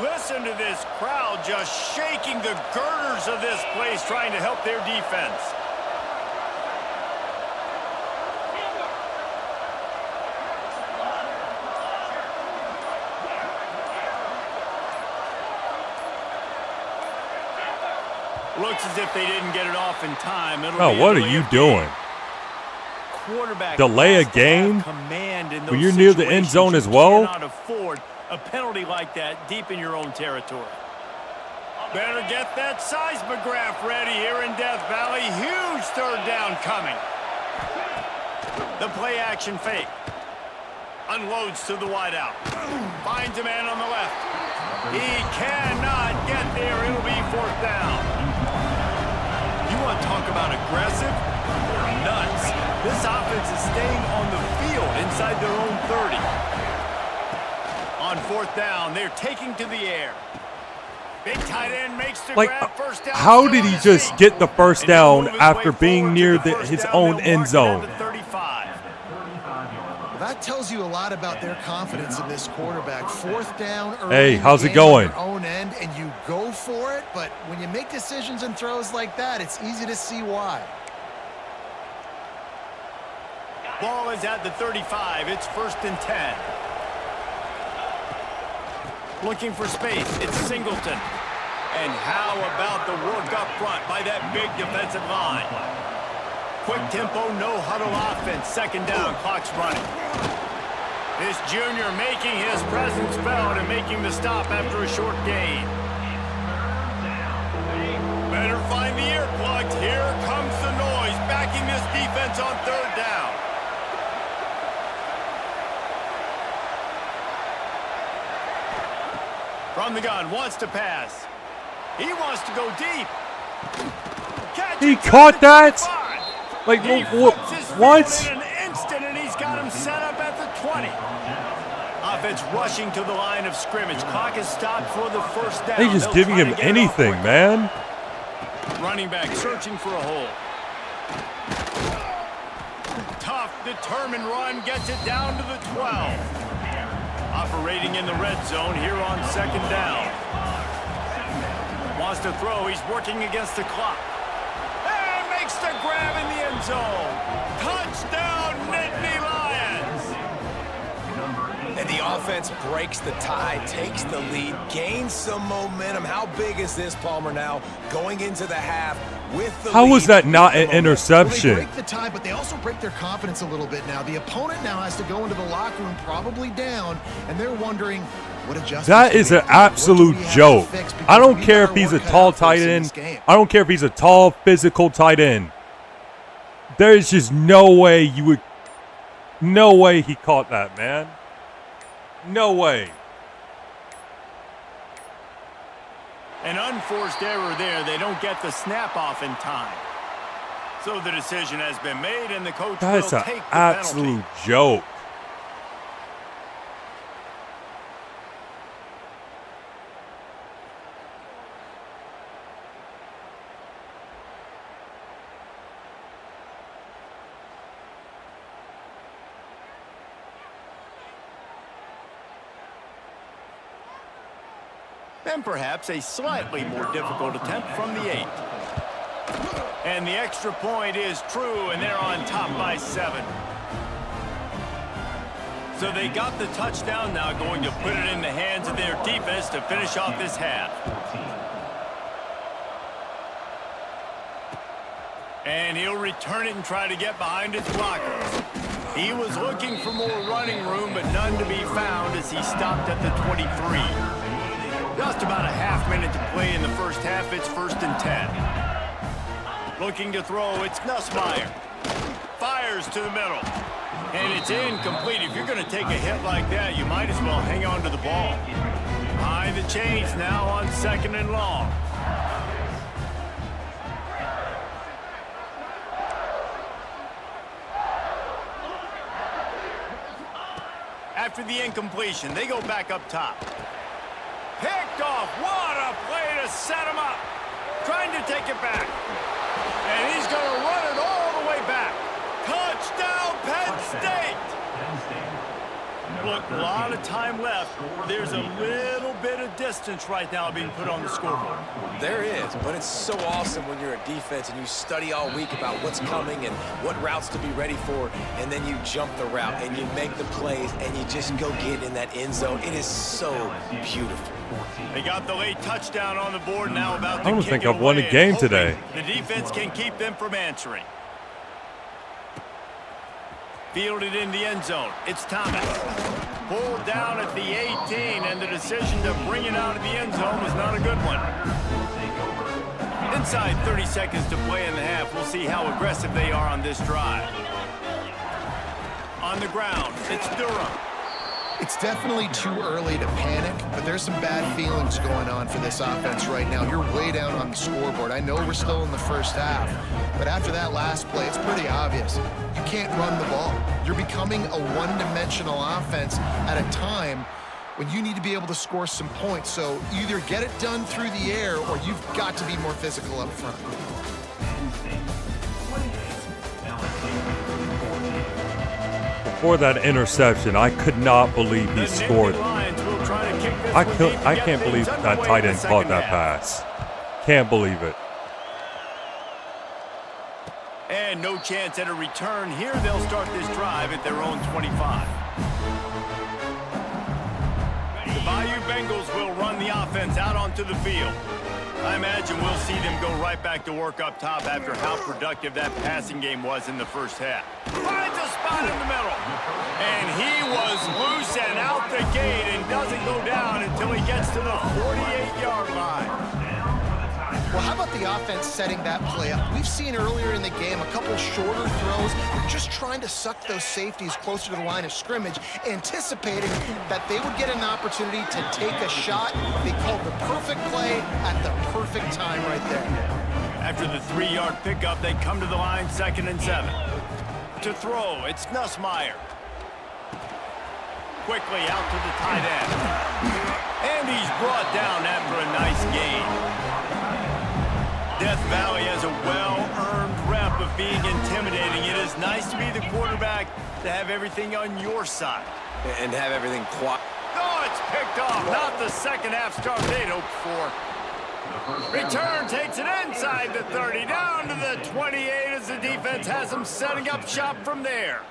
Listen to this crowd just shaking the girders of this place, trying to help their defense. Looks as if they didn't get it off in time. Oh, what are you doing? Delay a game when you're near the end zone as well? You cannot afford a penalty like that deep in your own territory. Better get that seismograph ready here in Death Valley. Huge third down coming. The play action fake. Unloads to the wideout. Finds a man on the left. He cannot get there. It'll be fourth down. You want to talk about aggressive? They're nuts. This offense is staying on the field inside their own 30. On fourth down, they're taking to the air. Big tight end makes the grab, first down. How did he just get the first down after being near his own end zone? Well, that tells you a lot about their confidence in this quarterback. Fourth down early. Hey, how's it going? On your own end, and you go for it, but when you make decisions and throws like that, it's easy to see why. Ball is at the 35. It's 1st and 10. Looking for space. It's Singleton. And how about the work up front by that big defensive line? Quick tempo, no huddle offense. 2nd down, clock's running. This junior making his presence felt and making the stop after a short gain. Better find the earplugs. Here comes the noise, backing this defense on 3rd down. From the gun, wants to pass. He wants to go deep. He caught that? Like, what? In an instant, and he's got him set up at the 20. Offense rushing to the line of scrimmage. Clock is stopped for the first down. They just giving him anything, man. Running back searching for a hole. Tough, determined run gets it down to the 12. Operating in the red zone here on 2nd down. Wants to throw. He's working against the clock. And makes the grab in the end zone. Touchdown, Nittany Lions. And the offense breaks the tie, takes the lead, gains some momentum. How big is this, Palmer, now going into the half with the How lead? was that not an Well, interception? they break the tie, but they also break their confidence a little bit now. The opponent now has to go into the locker room probably down, and they're wondering what adjustments. That is an absolute joke. I don't care if he's a tall tight end. I don't care if he's a tall, physical tight end. There's just no way you would. No way he caught that, man. No way. An unforced error there. They don't get the snap off in time. So the decision has been made, and the coach That's will an take the absolute penalty. joke. And perhaps a slightly more difficult attempt from the 8. And the extra point is true, and they're on top by 7. So they got the touchdown, now going to put it in the hands of their defense to finish off this half. And he'll return it and try to get behind his blockers. He was looking for more running room, but none to be found as he stopped at the 23. Just about a half minute to play in the first half. It's 1st and 10. Looking to throw, it's Nussmeier. Fires to the middle. And it's incomplete. If you're going to take a hit like that, you might as well hang on to the ball. Behind the chains now on 2nd and long. After the incompletion, they go back up top. Picked off. What a play to set him up. Trying to take it back. And he's going to run it all the way back. Touchdown, Penn State. Look, a lot of time left. There's a little bit of distance right now being put on the scoreboard. There is, but it's so awesome when you're a defense and you study all week about what's coming and what routes to be ready for, and then you jump the route and you make the plays and you just go get in that end zone. It is so beautiful. They got the late touchdown on the board now about to I don't kick think it I've won a away, game hoping today. The defense can keep them from answering. Fielded in the end zone. It's Thomas. Pulled down at the 18, and the decision to bring it out of the end zone was not a good one. Inside 30 seconds to play in the half. We'll see how aggressive they are on this drive. On the ground, it's Durham. It's definitely too early to panic, but there's some bad feelings going on for this offense right now. You're way down on the scoreboard. I know we're still in the first half, but after that last play, it's pretty obvious. You can't run the ball. You're becoming a one-dimensional offense at a time when you need to be able to score some points. So either get it done through the air or you've got to be more physical up front. Before that interception, I could not believe he scored. I can't believe that tight end caught that pass. Can't believe it. And no chance at a return here. They'll start this drive at their own 25. The Bayou Bengals will run the offense out onto the field. I imagine we'll see them go right back to work up top after how productive that passing game was in the first half. Finds a spot in the middle. And he was loose and out the gate and doesn't go down until he gets to the 48-yard line. Well, how about the offense setting that play up? We've seen earlier in the game a couple shorter throws. They're just trying to suck those safeties closer to the line of scrimmage, anticipating that they would get an opportunity to take a shot. They called the perfect play at the perfect time right there. After the 3-yard pickup, they come to the line 2nd and 7. To throw, it's Nussmeier. Quickly out to the tight end. And he's brought down after a nice gain. Death Valley has a well-earned rep of being intimidating. It is nice to be the quarterback, to have everything on your side. And have everything quiet. Oh, it's picked off. Not the second half start they'd hoped for. Return takes it inside the 30, down to the 28 as the defense has them setting up shop from there.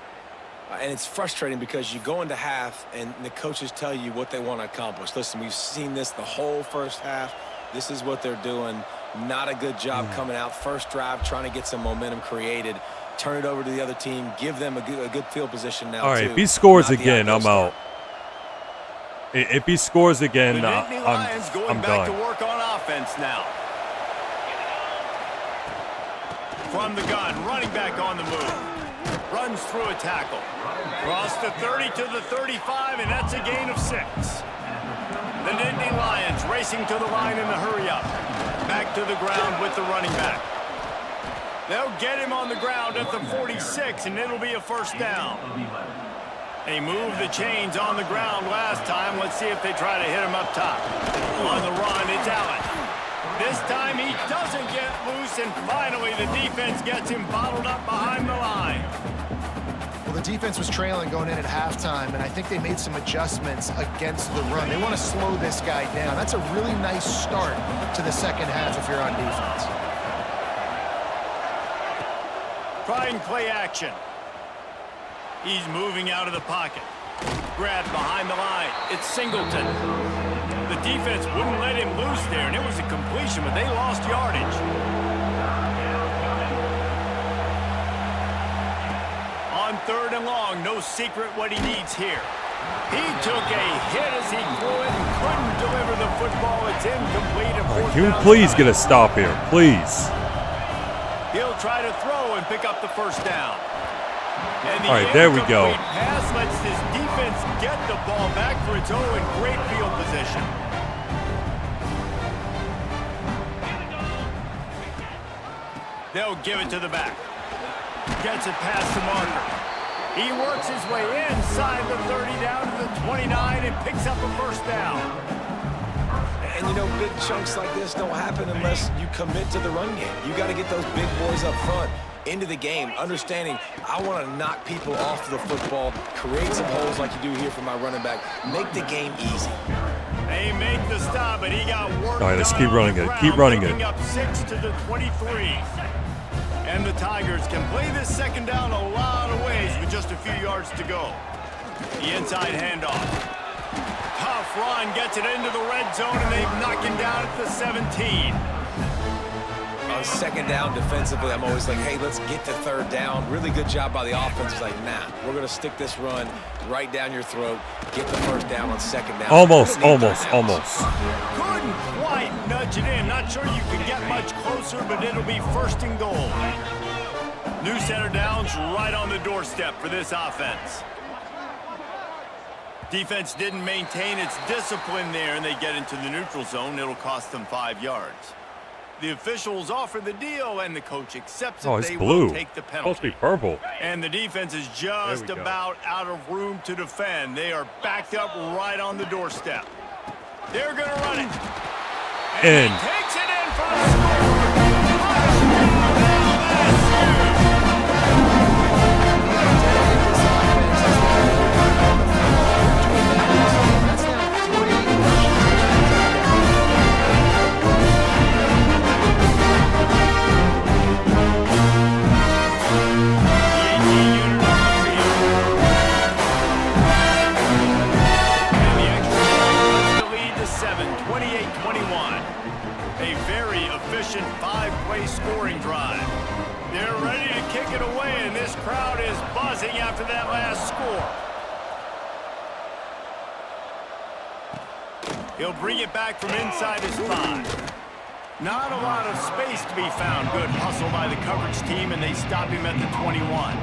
And it's frustrating because you go into half and the coaches tell you what they want to accomplish. Listen, we've seen this the whole first half. This is what they're doing. Not a good job coming out. First drive, trying to get some momentum created. Turn it over to the other team. Give them a good field position now, All right, too. if he scores Not the again, I'm ideal out. If he scores again, The Nittany Lions going I'm back done. to work on offense now. From the gun, running back on the move. Runs through a tackle. Cross the 30 to the 35, and that's a gain of 6. The Nittany Lions racing to the line in the hurry-up. Back to the ground with the running back. They'll get him on the ground at the 46, and it'll be a first down. They moved the chains on the ground last time. Let's see if they try to hit him up top. On the run, it's Allen. This time he doesn't get loose, and finally the defense gets him bottled up behind the line. Well, the defense was trailing going in at halftime, and I think they made some adjustments against the run. They want to slow this guy down. That's a really nice start to the second half if you're on defense. Trying play action. He's moving out of the pocket. Grabbed behind the line. It's Singleton. The defense wouldn't let him loose there, and it was a completion, but they lost yardage. On 3rd and long, no secret what he needs here. He took a hit as he threw it and couldn't deliver the football. It's incomplete. Can we please get a stop here, please? He'll try to throw and pick up the first down. And the All right, there we go. pass lets this defense get the ball back for its own in great field position. They'll give it to the back. Gets it past the marker. He works his way inside the 30 down to the 29 and picks up a first down. And, you know, big chunks like this don't happen unless you commit to the run game. You got to get those big boys up front. into the game, understanding I want to knock people off the football, create some holes like you do here for my running back, make the game easy. They make the stop, but he got worked. All right, let's keep running it. Keep running it. Up 6 to the 23. And the Tigers can play this second down a lot of ways with just a few yards to go. The inside handoff. Tough run, gets it into the red zone, and they knock him down at the 17. On second down defensively, I'm always like, hey, let's get to third down. Really good job by the offense. It's like, nah, we're going to stick this run right down your throat, get the first down on second down. Almost. Couldn't quite nudge it in. Not sure you can get much closer, but it'll be first and goal. New center downs right on the doorstep for this offense. Defense didn't maintain its discipline there, and they get into the neutral zone. It'll cost them 5 yards. The officials offer the deal, and the coach accepts it. Oh, it's they blue. will take the penalty. Supposed to be purple. And the defense is just about out of room to defend. They are backed up right on the doorstep. They're going to run it. And he takes it in for the score. Scoring drive. They're ready to kick it away, and this crowd is buzzing after that last score. He'll bring it back from inside his 5. Not a lot of space to be found. Good hustle by the coverage team, and they stop him at the 21.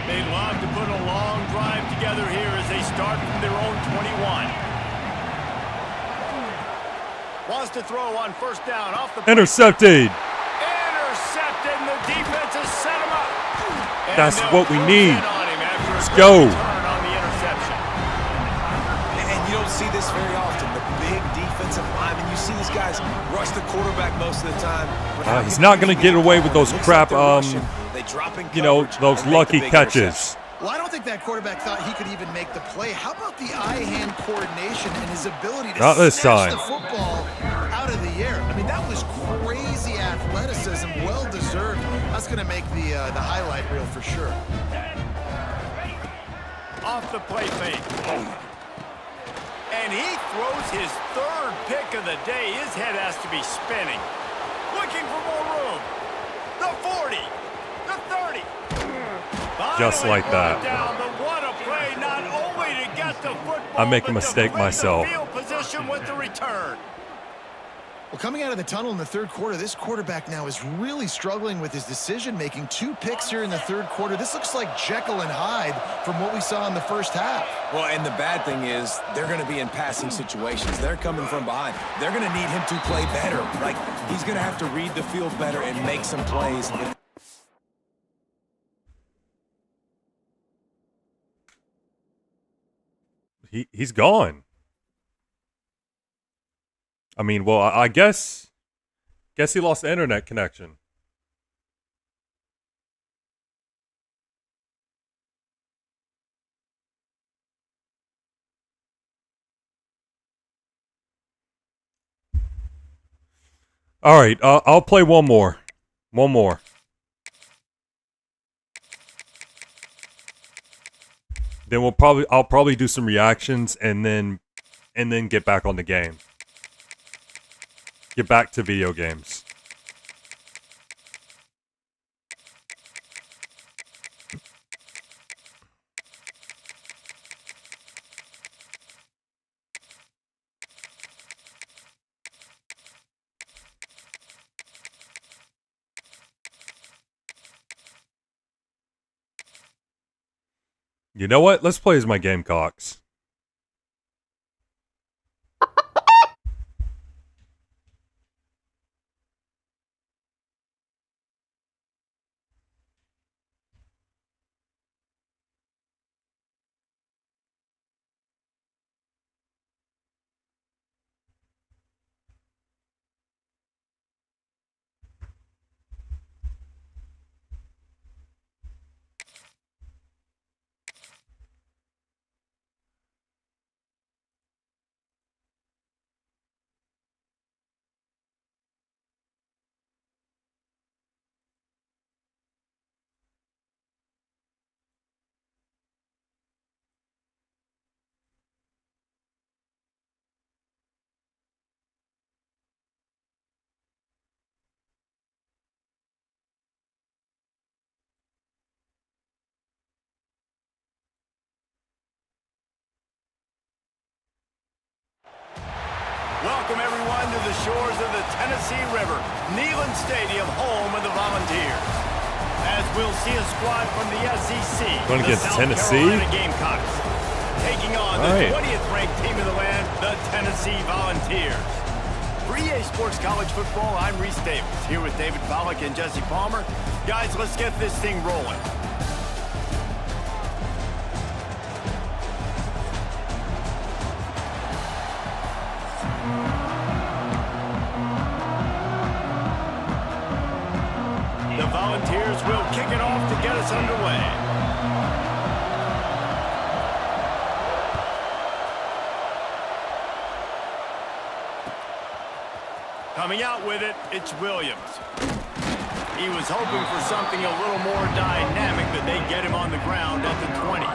They'd love to put a long drive together here as they start from their own 21. Wants to throw on first down off the Intercepted. Intercepted, and the defense has set him up. And that's what we need. Let's go. On the interception. And you don't see this very often. The big defensive lineman, you see these guys rush the quarterback most of the time. He's not going to get away with those crap, you know, those lucky catches. Well, I don't think that quarterback thought he could even make the play. How about the eye-hand coordination and his ability to snatch the football out of the air? I mean, that was crazy athleticism, well-deserved. That's going to make the highlight reel for sure. Off the play fake. And he throws his third pick of the day. His head has to be spinning. Looking for more room. The 40. The 30. Just like that. Down, but what a play, not only to get the football, I make a mistake myself. Field position with the return. Well, coming out of the tunnel in the third quarter, this quarterback now is really struggling with his decision-making. 2 picks here in the third quarter. This looks like Jekyll and Hyde from what we saw in the first half. Well, and the bad thing is they're going to be in passing situations. They're coming from behind. They're going to need him to play better. Like, he's going to have to read the field better and make some plays. He's gone. I mean, well, I guess he lost the internet connection. All right, I'll play one more. One more. Then I'll probably do some reactions and then get back on the game. Get back to video games. You know what? Let's play as my Gamecocks. Welcome, everyone, to the shores of the Tennessee River, Neyland Stadium, home of the Volunteers. As we'll see a squad from the SEC, Going the against South Tennessee? Carolina Gamecocks, taking on the 20th ranked team in the land, the Tennessee Volunteers. For EA Sports College Football, I'm Reese Davis, here with David Pollack and Jesse Palmer. Guys, let's get this thing rolling. The Volunteers will kick it off to get us underway. Coming out with it, it's Williams. He was hoping for something a little more dynamic, but they get him on the ground at the 20.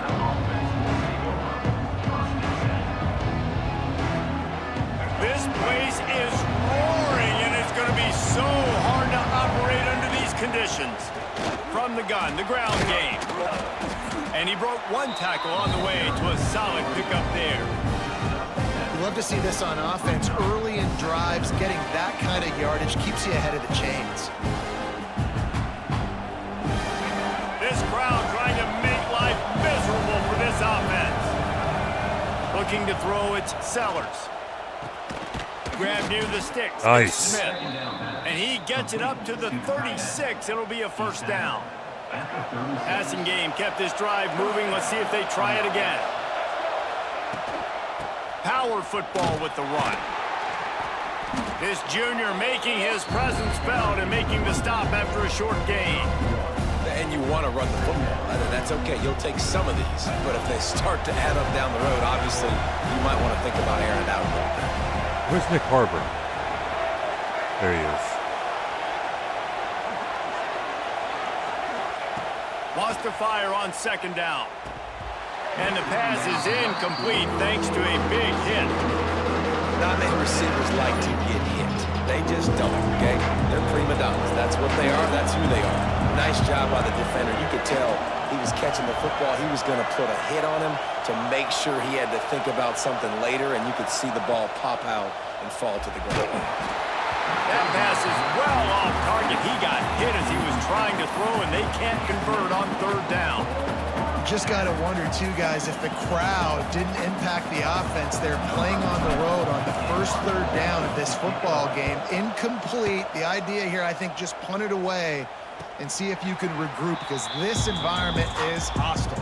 This place is roaring, and it's going to be so hard to operate under these conditions. From the gun, the ground game. And he broke one tackle on the way to a solid pickup there. Love to see this on offense. Early in drives, getting that kind of yardage keeps you ahead of the chains. This crowd trying to make life miserable for this offense. Looking to throw, it's Sellers. Grab near the sticks. Nice. Smith. And he gets it up to the 36. It'll be a first down. Passing game kept this drive moving. Let's see if they try it again. Power football with the run. This junior making his presence felt and making the stop after a short gain. And you want to run the football. That's okay. You'll take some of these. But if they start to add up down the road, obviously, you might want to think about airing it out a little bit. Where's Nick Harbor? There he is. Lost to fire on second down. And the pass is incomplete thanks to a big hit. Not many receivers like to get hit. They just don't, okay? They're prima donnas. That's what they are. That's who they are. Nice job by the defender. You could tell he was catching the football. He was going to put a hit on him to make sure he had to think about something later, and you could see the ball pop out and fall to the ground. That pass is well off target. He got hit as he was trying to throw, and they can't convert on third down. Just got to wonder, too, guys, if the crowd didn't impact the offense. They're playing on the road on the first third down of this football game. Incomplete. The idea here, I think, just punt it away and see if you can regroup, because this environment is hostile.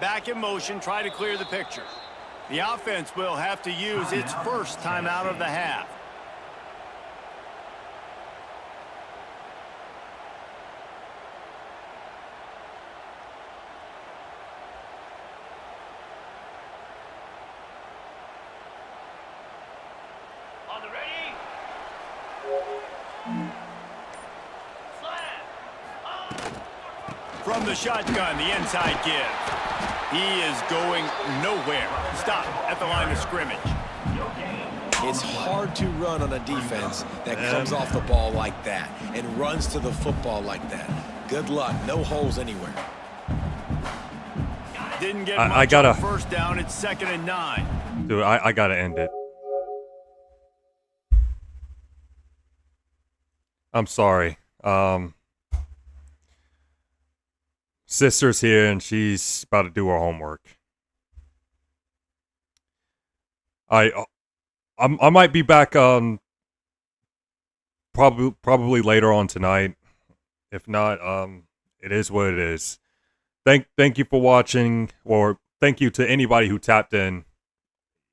Back in motion, try to clear the picture. The offense will have to use its first timeout of the half. On the ready. From the shotgun, the inside give. He is going nowhere. Stop at the line of scrimmage. It's hard to run on a defense that comes off the ball like that and runs to the football like that. Good luck. No holes anywhere. Didn't get I much gotta, on first down. It's 2nd and 9. Dude, I gotta end it. I'm sorry. Sister's here and she's about to do her homework. I might be back probably later on tonight. If not, it is what it is. Thank you for watching, or thank you to anybody who tapped in,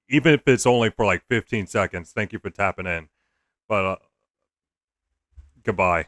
even if it's only for like 15 seconds. Thank you for tapping in. But goodbye.